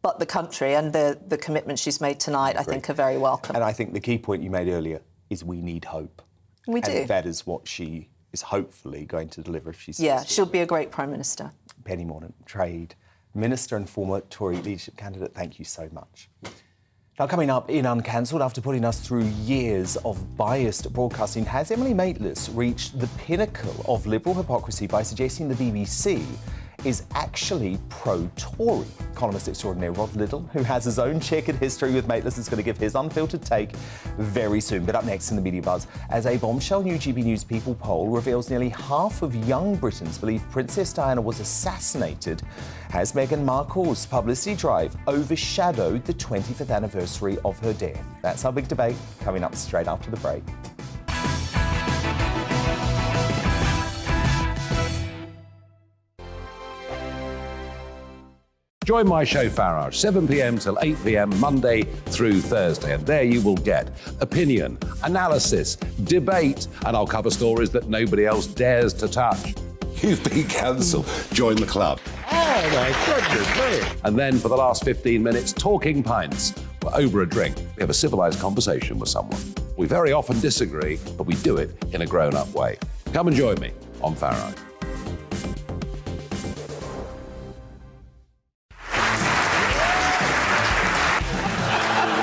but the country, and the commitment she's made tonight, I think, are very welcome. And I think the key point you made earlier is we need hope. We do. And that is what she is hopefully going to deliver if she's... Yeah, she'll be a great Prime Minister. Penny Mordaunt, Trade Minister and former Tory leadership candidate, thank you so much. Now, coming up in Uncancelled, after putting us through years of biased broadcasting, has Emily Maitlis reached the pinnacle of liberal hypocrisy by suggesting the BBC is actually pro-Tory? Economist extraordinaire Rod Liddle, who has his own checkered history with Maitlis, is going to give his unfiltered take very soon. But up next in the Media Buzz, as a bombshell new GBNews People poll reveals nearly half of young Britons believe Princess Diana was assassinated, has Meghan Markle's publicity drive overshadowed the 25th anniversary of her death? That's our big debate, coming up straight after the break. Join my show Farage, 7 p.m. till 8 p.m. Monday through Thursday. And there you will get opinion, analysis, debate, and I'll cover stories that nobody else dares to touch. You've been cancelled. Join the club. Oh, my goodness me. And then for the last 15 minutes, talking pints. We're over a drink. We have a civilised conversation with someone. We very often disagree, but we do it in a grown-up way. Come and join me on Farage.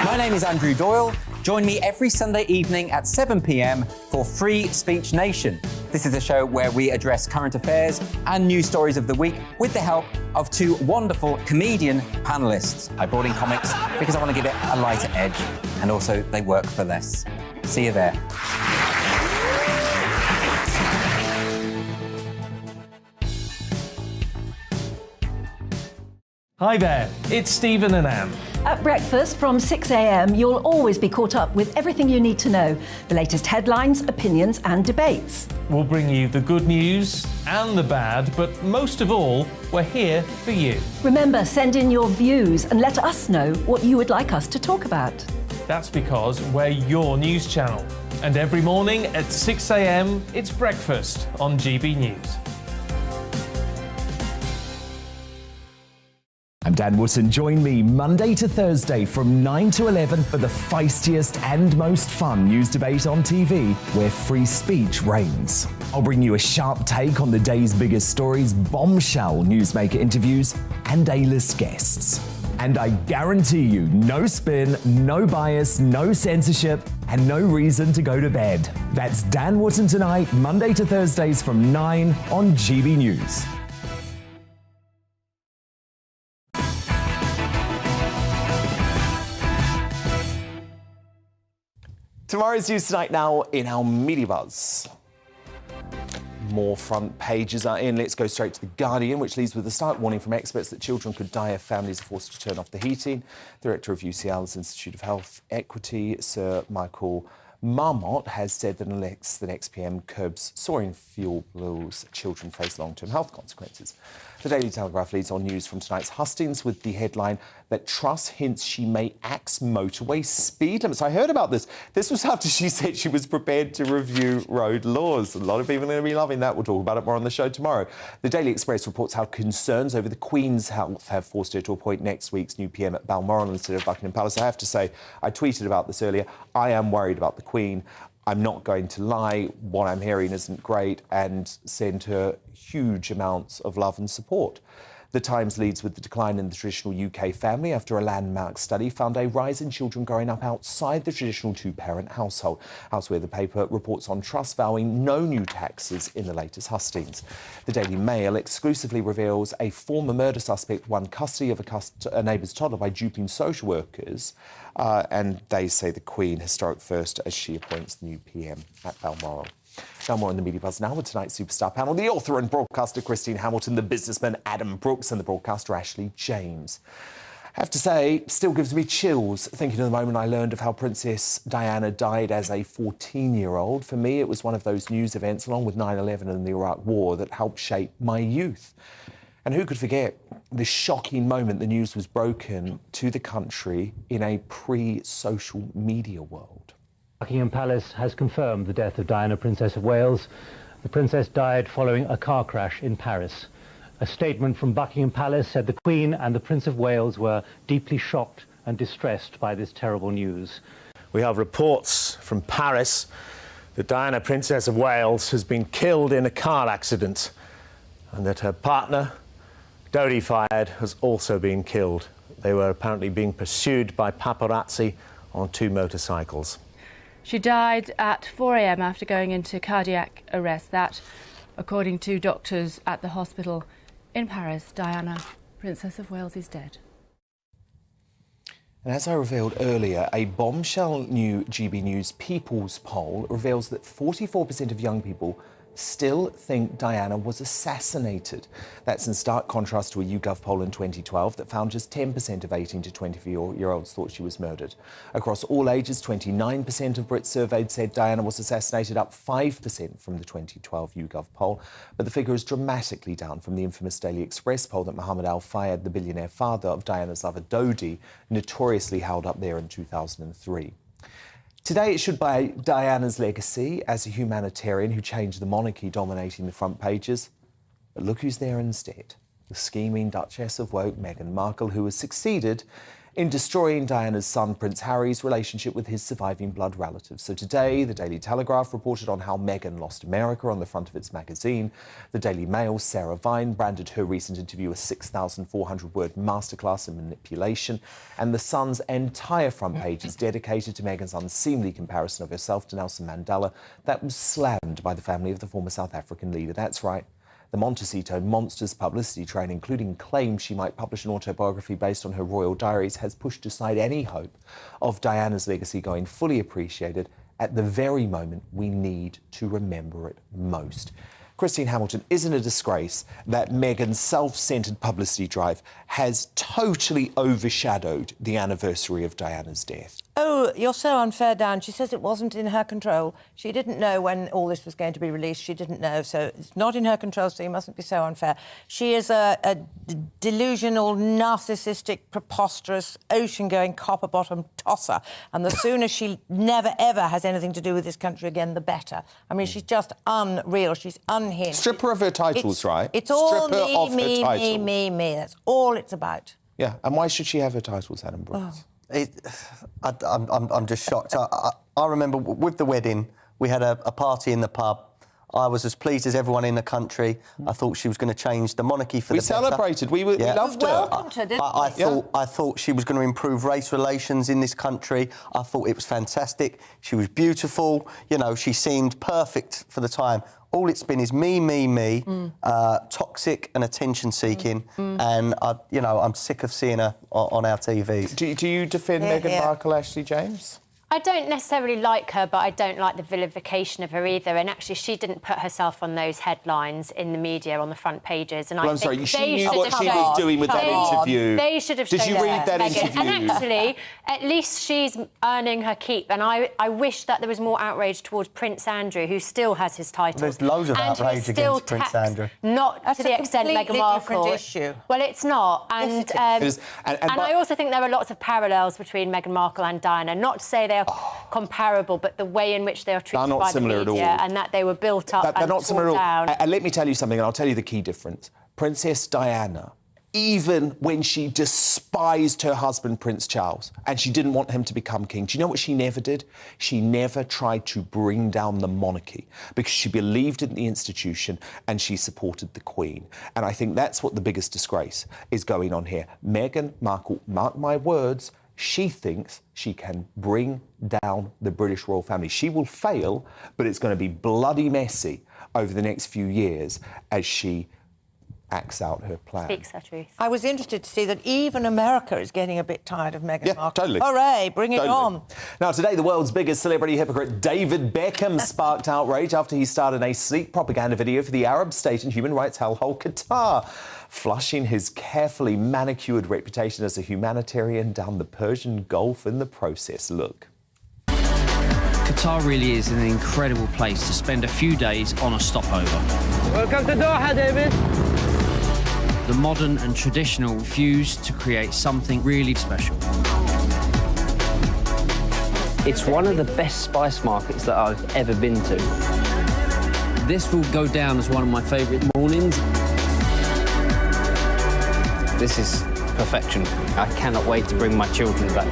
My name is Andrew Doyle. Join me every Sunday evening at 7 p.m. for Free Speech Nation. This is a show where we address current affairs and news stories of the week with the help of two wonderful comedian panellists. I brought in comics because I want to give it a lighter edge, and also they work for less. See you there. Hi there, it's Stephen and Anne. At breakfast from 6 a.m, you'll always be caught up with everything you need to know, the latest headlines, opinions and debates. We'll bring you the good news and the bad, but most of all, we're here for you. Remember, send in your views and let us know what you would like us to talk about. That's because we're your news channel. And every morning at 6 a.m, it's breakfast on GB News. I'm Dan Wootton. Join me Monday to Thursday from 9 to 11 for the feistiest and most fun news debate on TV, where free speech reigns. I'll bring you a sharp take on the day's biggest stories, bombshell newsmaker interviews, and A-list guests. And I guarantee you, no spin, no bias, no censorship, and no reason to go to bed. That's Dan Wootton tonight, Monday to Thursdays from 9 on GB News. Tomorrow's news tonight now in our Media Buzz. More front pages are in. Let's go straight to The Guardian, which leads with a stark warning from experts that children could die if families are forced to turn off the heating. Director of UCL's Institute of Health Equity, Sir Michael Marmot, has said that unless the next PM curbs soaring fuel bills, children face long-term health consequences. The Daily Telegraph leads on news from tonight's hustings with the headline that Truss hints she may axe motorway speed limits. I heard about this. This was after she said she was prepared to review road laws. A lot of people are going to be loving that. We'll talk about it more on the show tomorrow. The Daily Express reports how concerns over the Queen's health have forced her to appoint next week's new PM at Balmoral instead of Buckingham Palace. I have to say, I tweeted about this earlier. I am worried about the Queen. I'm not going to lie, what I'm hearing isn't great, and send her huge amounts of love and support. The Times leads with the decline in the traditional UK family after a landmark study found a rise in children growing up outside the traditional two-parent household. Elsewhere, the paper reports on trusts vowing no new taxes in the latest hustings. The Daily Mail exclusively reveals a former murder suspect won custody of a neighbour's toddler by duping social workers, and they say the Queen, historic first as she appoints the new PM at Balmoral. Now more on the Media Buzz now with tonight's superstar panel, the author and broadcaster Christine Hamilton, the businessman Adam Brooks and the broadcaster Ashley James. I have to say, still gives me chills thinking of the moment I learned of how Princess Diana died as a 14-year-old. For me, it was one of those news events, along with 9/11 and the Iraq War, that helped shape my youth. And who could forget the shocking moment the news was broken to the country in a pre-social media world. Buckingham Palace has confirmed the death of Diana, Princess of Wales. The Princess died following a car crash in Paris. A statement from Buckingham Palace said the Queen and the Prince of Wales were deeply shocked and distressed by this terrible news. We have reports from Paris that Diana, Princess of Wales, has been killed in a car accident and that her partner, Dodi Fayed, has also been killed. They were apparently being pursued by paparazzi on 2 motorcycles. She died at 4 a.m. after going into cardiac arrest. That, according to doctors at the hospital in Paris, Diana, Princess of Wales, is dead. And as I revealed earlier, a bombshell new GBNews People's poll reveals that 44% of young people still think Diana was assassinated. That's in stark contrast to a YouGov poll in 2012 that found just 10% of 18 to 24-year-olds thought she was murdered. Across all ages, 29% of Brits surveyed said Diana was assassinated, up 5% from the 2012 YouGov poll. But the figure is dramatically down from the infamous Daily Express poll that Mohammed Al Fayed, the billionaire father of Diana's lover Dodi, notoriously held up there in 2003. Today, it should be Diana's legacy as a humanitarian who changed the monarchy, dominating the front pages. But look who's there instead. The scheming Duchess of Woke, Meghan Markle, who has succeeded in destroying Diana's son, Prince Harry's, relationship with his surviving blood relatives. So today, the Daily Telegraph reported on how Meghan lost America on the front of its magazine. The Daily Mail's Sarah Vine branded her recent interview a 6,400-word masterclass in manipulation. And The Sun's entire front page is dedicated to Meghan's unseemly comparison of herself to Nelson Mandela that was slammed by the family of the former South African leader. That's right. The Montecito Monsters publicity train, including claims she might publish an autobiography based on her royal diaries, has pushed aside any hope of Diana's legacy going fully appreciated at the very moment we need to remember it most. Christine Hamilton, isn't it a disgrace that Meghan's self-centred publicity drive has totally overshadowed the anniversary of Diana's death? Oh, you're so unfair, Dan. She says it wasn't in her control. She didn't know when all this was going to be released. She didn't know, so it's not in her control, so you mustn't be so unfair. She is a delusional, narcissistic, preposterous, ocean-going, copper-bottom tosser, and the sooner she never, ever has anything to do with this country again, the better. I mean, she's just unreal. She's unhinged. Strip her of her titles, right? It's all Strip her of her title. me. That's all it's about. Yeah, and why should she have her titles, Adam Brooks? I'm just shocked. I remember with the wedding, we had a party in the pub. I was as pleased as everyone in the country. I thought she was going to change the monarchy for the better. We celebrated. We loved her. Welcomed her, didn't we? I thought she was going to improve race relations in this country. I thought it was fantastic. She was beautiful. You know, she seemed perfect for the time. All it's been is me, toxic and attention-seeking, and I'm sick of seeing her on our TV. Do you defend Meghan Markle, Ashley James? I don't necessarily like her, but I don't like the vilification of her either. And actually, she didn't put herself on those headlines in the media on the front pages. And I'm sorry, she knew what she was doing with that interview. They should have shown Did you read that interview? And actually, at least she's earning her keep. And I wish that there was more outrage towards Prince Andrew, who still has his title. There's loads of outrage against Prince Andrew. Not to the extent Meghan Markle. Issue. Well, it's not. And, and I also think there are lots of parallels between Meghan Markle and Diana. Not to say they're comparable, but the way in which they are treated by the media and that they were built up and torn down. And let me tell you something, and I'll tell you the key difference. Princess Diana even when she despised her husband, Prince Charles, and she didn't want him to become king. Do you know what she never did? She never tried to bring down the monarchy because she believed in the institution and she supported the Queen. And I think that's what the biggest disgrace is going on here. Meghan Markle, mark my words, she thinks she can bring down the British royal family. She will fail, but it's going to be bloody messy over the next few years as she acts out her plan. Speaks her truth. I was interested to see that even America is getting a bit tired of Meghan Markle. Totally. Hooray, bring it on. Now, today, the world's biggest celebrity hypocrite, David Beckham, sparked outrage after he starred in a sleek propaganda video for the Arab state and human rights hellhole Qatar, flushing his carefully manicured reputation as a humanitarian down the Persian Gulf in the process. Look. Qatar really is an incredible place to spend a few days on a stopover. Welcome to Doha, David. The modern and traditional fuse to create something really special. It's one of the best spice markets that I've ever been to. This will go down as one of my favourite mornings. This is perfection. I cannot wait to bring my children back.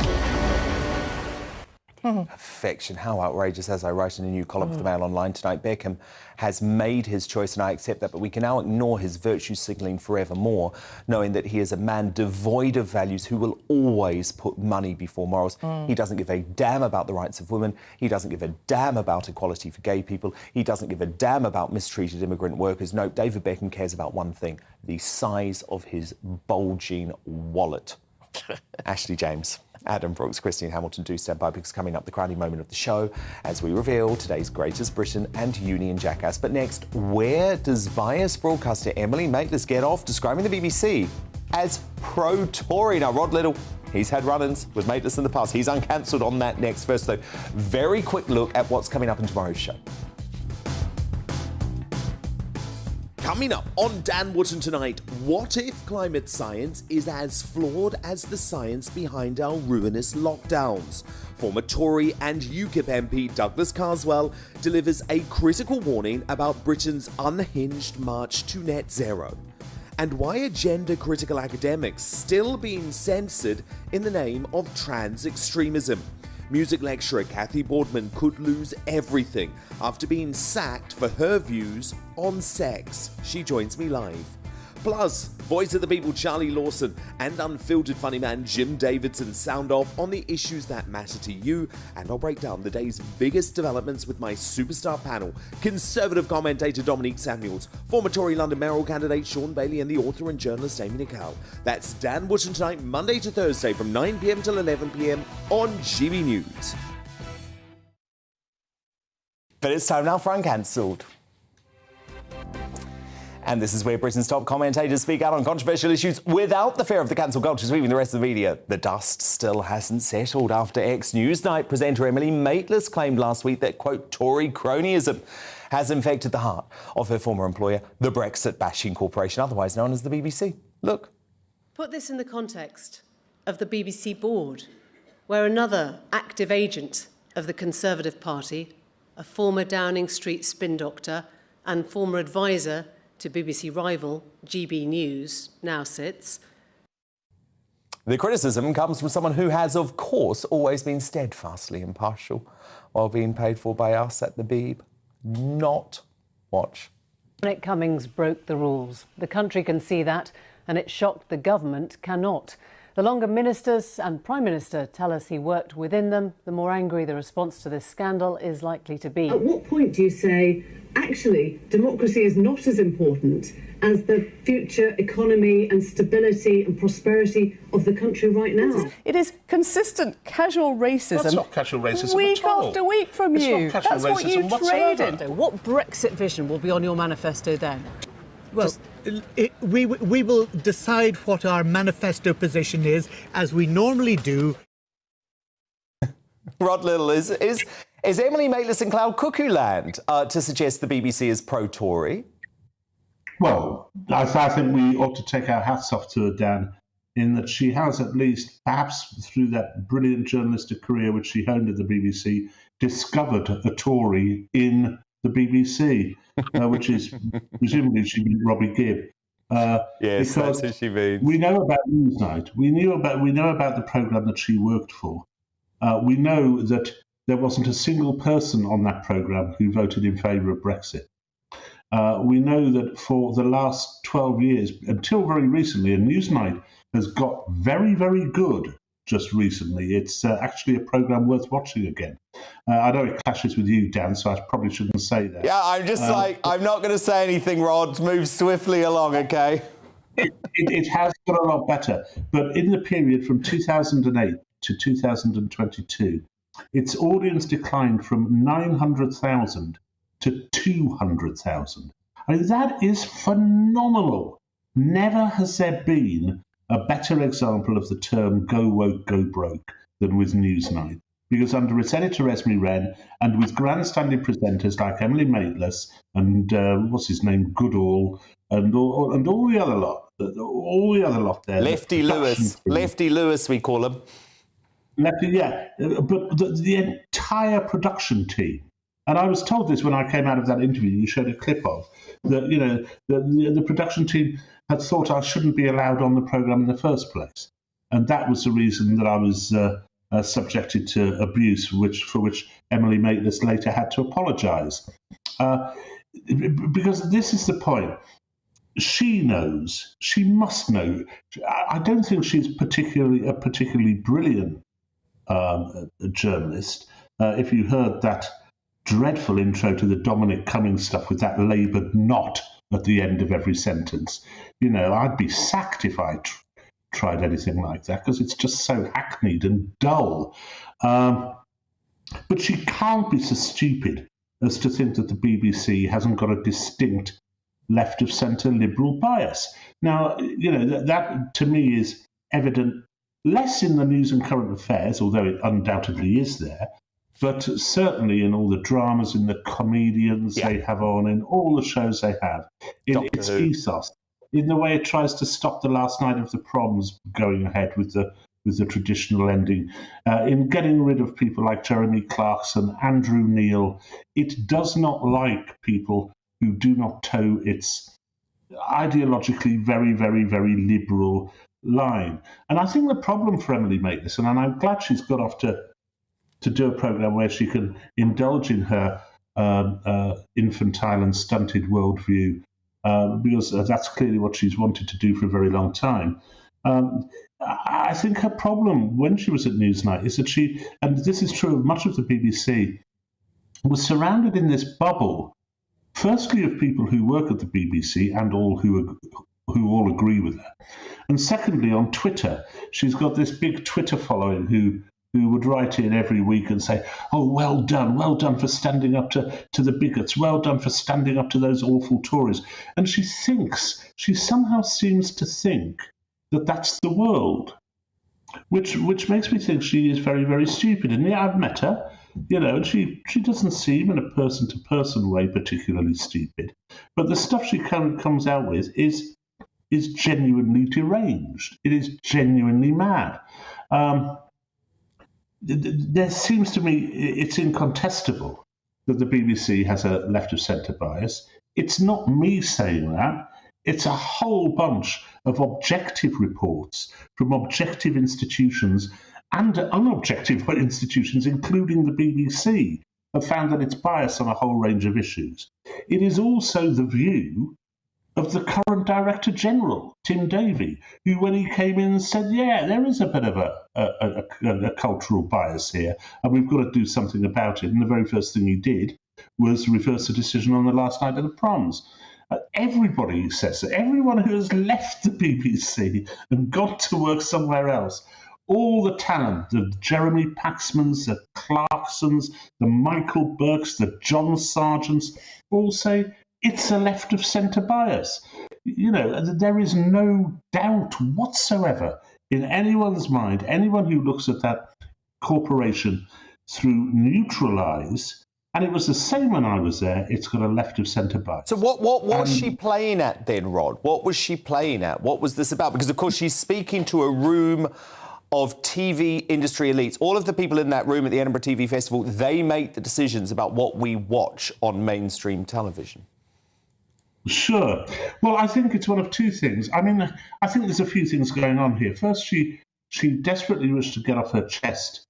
Perfection. How outrageous. As I write in a new column for the Mail Online tonight, Beckham has made his choice and I accept that, but we can now ignore his virtue signalling forevermore, knowing that he is a man devoid of values who will always put money before morals. He doesn't give a damn about the rights of women. He doesn't give a damn about equality for gay people. He doesn't give a damn about mistreated immigrant workers. No, David Beckham cares about one thing, the size of his bulging wallet. Ashley James, Adam Brooks, Christine Hamilton, do stand by because coming up, the crowning moment of the show as we reveal today's Greatest Britain and Union Jackass. But next, where does biased broadcaster Emily Maitlis get off describing the BBC as pro-Tory? Now, Rod Little, he's had run-ins with Maitlis in the past. He's uncancelled on that next. First, though, very quick look at what's coming up in tomorrow's show. Coming up on Dan Wootton tonight, what if climate science is as flawed as the science behind our ruinous lockdowns? Former Tory and UKIP MP Douglas Carswell delivers a critical warning about Britain's unhinged march to net zero. And why are gender-critical academics still being censored in the name of trans extremism? Music lecturer Kathy Boardman could lose everything after being sacked for her views on sex. She joins me live. Plus, Voice of the People Charlie Lawson and unfiltered funny man Jim Davidson sound off on the issues that matter to you, and I'll break down the day's biggest developments with my superstar panel, Conservative commentator Dominique Samuels, former Tory London mayoral candidate Sean Bailey, and the author and journalist Amy Nicole. That's Dan Wootton tonight, Monday to Thursday from 9 p.m. till 11 p.m. on GB News. But it's time now for Uncancelled. And this is where Britain's top commentators speak out on controversial issues without the fear of the cancel culture sweeping the rest of the media. The dust still hasn't settled after ex-Newsnight presenter Emily Maitlis claimed last week that, quote, Tory cronyism has infected the heart of her former employer, the Brexit-bashing corporation, otherwise known as the BBC. Look. Put this in the context of the BBC board, where another active agent of the Conservative Party, a former Downing Street spin doctor and former advisor to BBC rival GBNews, now sits. The criticism comes from someone who has, of course, always been steadfastly impartial while being paid for by us at the Beeb. Not watch. Dominic Cummings broke the rules. The country can see that, and it shocked the government cannot. The longer ministers and Prime Minister tell us he worked within them, the more angry the response to this scandal is likely to be. At what point do you say, actually, democracy is not as important as the future economy and stability and prosperity of the country right now? It is consistent casual racism. That's not casual racism week at all. after week from It's you. not casual That's what you racism whatsoever. trade in. What Brexit vision will be on your manifesto then? Well, we will decide what our manifesto position is, as we normally do. Rod Little, is Emily Maitlis in cloud cuckoo land to suggest the BBC is pro-Tory? Well, I think we ought to take our hats off to her, Dan, in that she has at least, perhaps through that brilliant journalistic career which she honed at the BBC, discovered a Tory in the BBC, which is presumably she meant Robbie Gibb. Yes, that's what she means. We know about Newsnight. We know about the programme that she worked for. We know that there wasn't a single person on that programme who voted in favour of Brexit. We know that for the last 12 years, until very recently, and Newsnight has got very, very good just recently. It's actually a programme worth watching again. I know it clashes with you, Dan, so I probably shouldn't say that. Yeah, I'm just I'm not going to say anything, Rod. Move swiftly along, okay? It has got a lot better. But in the period from 2008 to 2022, its audience declined from 900,000 to 200,000. I mean, that is phenomenal. Never has there been a better example of the term go woke, go broke than with Newsnight. Because under its editor, Esme Wren, and with grandstanding presenters like Emily Maitlis and what's his name, Goodall, and all the other lot there. Lefty Lewis, we call him. Lefty, yeah. But the entire production team, and I was told this when I came out of that interview you showed a clip of, that, you know, the production team had thought I shouldn't be allowed on the programme in the first place. And that was the reason that I was subjected to abuse, for which Emily Maitlis later had to apologise. Because this is the point. She knows, she must know. I don't think she's a particularly brilliant journalist. If you heard that dreadful intro to the Dominic Cummings stuff with that laboured not at the end of every sentence, you know, I'd be sacked if I tried anything like that, because it's just so hackneyed and dull. But she can't be so stupid as to think that the BBC hasn't got a distinct left-of-centre liberal bias. Now, you know, that to me is evident less in the news and current affairs, although it undoubtedly is there, but certainly in all the dramas, in the comedians they have on, in all the shows they have, in its ethos, in the way it tries to stop the last night of the proms going ahead with the traditional ending, in getting rid of people like Jeremy Clarkson, Andrew Neil. It does not like people who do not toe its ideologically very, very, very liberal line. And I think the problem for Emily Maitlis, and I'm glad she's got off to do a programme where she can indulge in her infantile and stunted worldview, because that's clearly what she's wanted to do for a very long time. I think her problem when she was at Newsnight is that she, and this is true of much of the BBC, was surrounded in this bubble, firstly of people who work at the BBC and all who all agree with her, and secondly on Twitter. She's got this big Twitter following who would write in every week and say, oh, well done for standing up to the bigots, well done for standing up to those awful Tories. And she somehow seems to think that that's the world, which makes me think she is very, very stupid. And yeah, I've met her, you know, and she doesn't seem in a person-to-person way particularly stupid. But the stuff she comes out with is genuinely deranged. It is genuinely mad. There seems to me it's incontestable that the BBC has a left-of-centre bias. It's not me saying that. It's a whole bunch of objective reports from objective institutions and unobjective institutions, including the BBC, have found that it's biased on a whole range of issues. It is also the view of the current Director General, Tim Davie, who, when he came in, said, yeah, there is a bit of a cultural bias here, and we've got to do something about it. And the very first thing he did was reverse the decision on the last night of the proms. Everybody says that. Everyone who has left the BBC and gone to work somewhere else, all the talent, the Jeremy Paxmans, the Clarksons, the Michael Burks, the John Sargents, all say it's a left-of-centre bias. You know, there is no doubt whatsoever in anyone's mind, anyone who looks at that corporation through neutral eyes, and it was the same when I was there, it's got a left-of-centre bias. So what was she playing at then, Rod? What was she playing at? What was this about? Because, of course, she's speaking to a room of TV industry elites. All of the people in that room at the Edinburgh TV Festival, they make the decisions about what we watch on mainstream television. Sure. Well, I think it's one of two things. I mean, I think there's a few things going on here. First, she desperately wished to get off her chest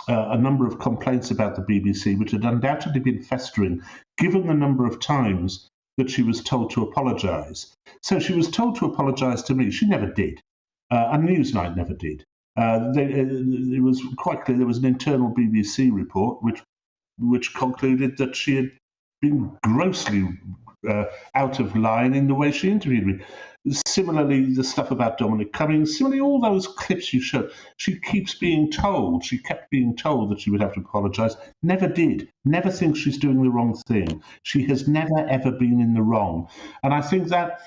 a number of complaints about the BBC, which had undoubtedly been festering, given the number of times that she was told to apologise. So she was told to apologise to me. She never did. And Newsnight never did. It was quite clear there was an internal BBC report which concluded that she had been grossly out of line in the way she interviewed me. Similarly, the stuff about Dominic Cummings, similarly, all those clips you showed, she kept being told that she would have to apologise. Never did. Never thinks she's doing the wrong thing. She has never, ever been in the wrong. And I think that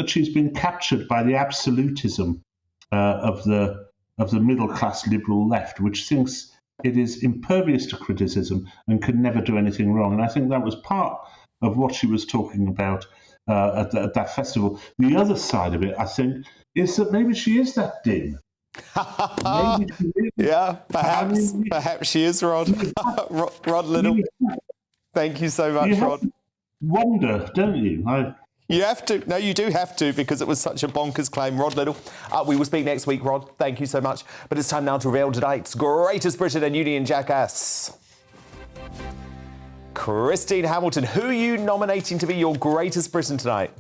she's been captured by the absolutism of the middle-class liberal left, which thinks it is impervious to criticism and can never do anything wrong. And I think that was part of what she was talking about at that festival. The other side of it, I think, is that maybe she is that dim. Maybe she is. Yeah, perhaps she is, Rod. Rod Little. Thank you so much, Rod. Wonder, don't you? You have to. No, you do have to, because it was such a bonkers claim. Rod Little, we will speak next week, Rod. Thank you so much. But it's time now to reveal tonight's Greatest Britain and Union Jackass. Christine Hamilton, who are you nominating to be your Greatest Britain tonight?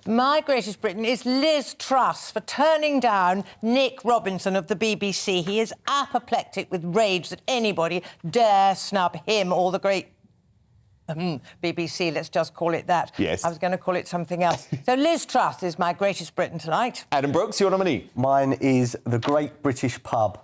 My Greatest Britain is Liz Truss for turning down Nick Robinson of the BBC. He is apoplectic with rage that anybody dare snub him or the great BBC, let's just call it that. Yes. I was going to call it something else. So Liz Truss is my Greatest Britain tonight. Adam Brooks, your nominee. Mine is the Great British Pub.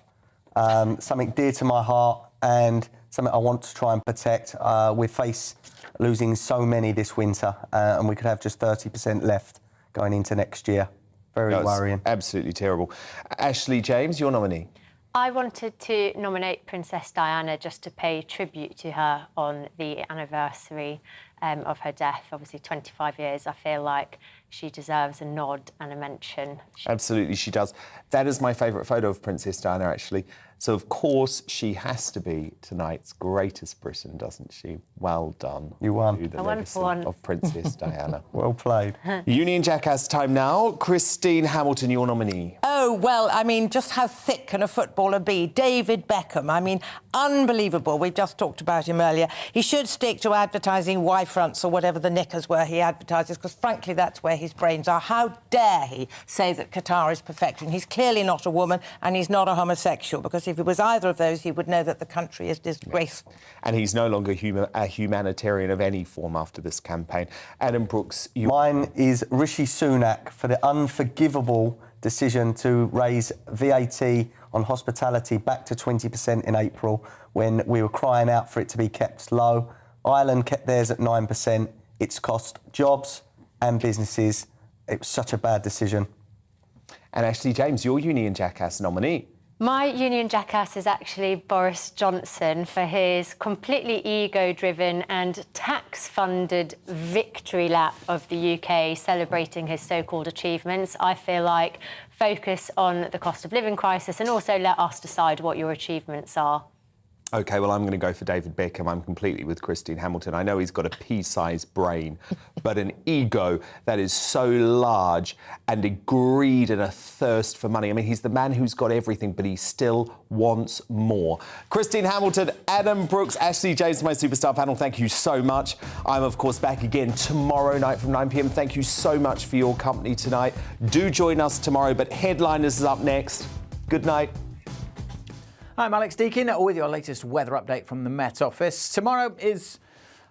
Something dear to my heart and something I want to try and protect. We face losing so many this winter, and we could have just 30% left going into next year. Very worrying. Absolutely terrible. Ashley James, your nominee. I wanted to nominate Princess Diana just to pay tribute to her on the anniversary of her death. Obviously, 25 years. I feel like she deserves a nod and a mention. Absolutely, she does. That is my favourite photo of Princess Diana, actually. So, of course, she has to be tonight's Greatest Britain, doesn't she? Well done. You won. To the legacy of Princess Diana. Well played. Union Jackass time now. Christine Hamilton, your nominee. Oh, well, I mean, just how thick can a footballer be? David Beckham, I mean, unbelievable. We've just talked about him earlier. He should stick to advertising Y-fronts or whatever the knickers were he advertises, because, frankly, that's where his brains are. How dare he say that Qatar is perfection? He's clearly not a woman and he's not a homosexual, because if he was either of those, he would know that the country is disgraceful. And he's no longer a humanitarian of any form after this campaign. Adam Brooks, you... Mine is Rishi Sunak for the unforgivable decision to raise VAT on hospitality back to 20% in April, when we were crying out for it to be kept low. Ireland kept theirs at 9%. It's cost jobs and businesses. It was such a bad decision. And Ashley James, your Union Jackass nominee. My Union Jackass is actually Boris Johnson for his completely ego-driven and tax-funded victory lap of the UK, celebrating his so-called achievements. I feel like focus on the cost of living crisis and also let us decide what your achievements are. OK, well, I'm going to go for David Beckham. I'm completely with Christine Hamilton. I know he's got a pea-sized brain, but an ego that is so large and a greed and a thirst for money. I mean, he's the man who's got everything, but he still wants more. Christine Hamilton, Adam Brooks, Ashley James, my superstar panel, thank you so much. I'm, of course, back again tomorrow night from 9 p.m. Thank you so much for your company tonight. Do join us tomorrow, but Headliners is up next. Good night. I'm Alex Deakin with your latest weather update from the Met Office. Tomorrow is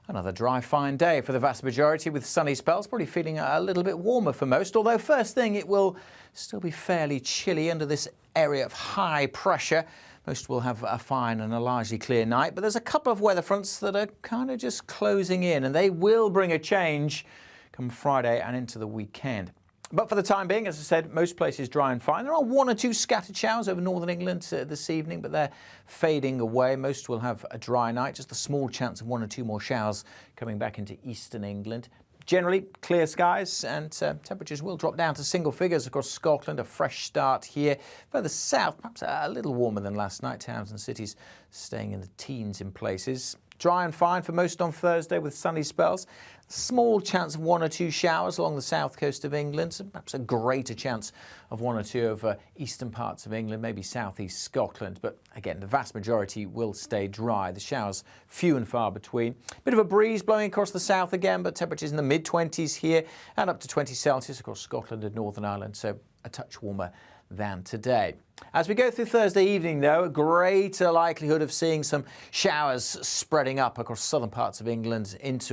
another dry, fine day for the vast majority with sunny spells, probably feeling a little bit warmer for most, although first thing it will still be fairly chilly under this area of high pressure. Most will have a fine and a largely clear night, but there's a couple of weather fronts that are kind of just closing in, and they will bring a change come Friday and into the weekend. But for the time being, as I said, most places dry and fine. There are one or two scattered showers over northern England this evening, but they're fading away. Most will have a dry night, just a small chance of one or two more showers coming back into eastern England. Generally, clear skies, and temperatures will drop down to single figures across Scotland. A fresh start here. Further south, perhaps a little warmer than last night. Towns and cities staying in the teens in places. Dry and fine for most on Thursday with sunny spells. Small chance of 1 or 2 showers along the south coast of England, perhaps a greater chance of 1 or 2 over eastern parts of England, maybe southeast Scotland. But again, the vast majority will stay dry. The showers few and far between. Bit of a breeze blowing across the south again, but temperatures in the mid-20s here and up to 20 Celsius across Scotland and Northern Ireland, so a touch warmer than today. As we go through Thursday evening, though, a greater likelihood of seeing some showers spreading up across southern parts of England into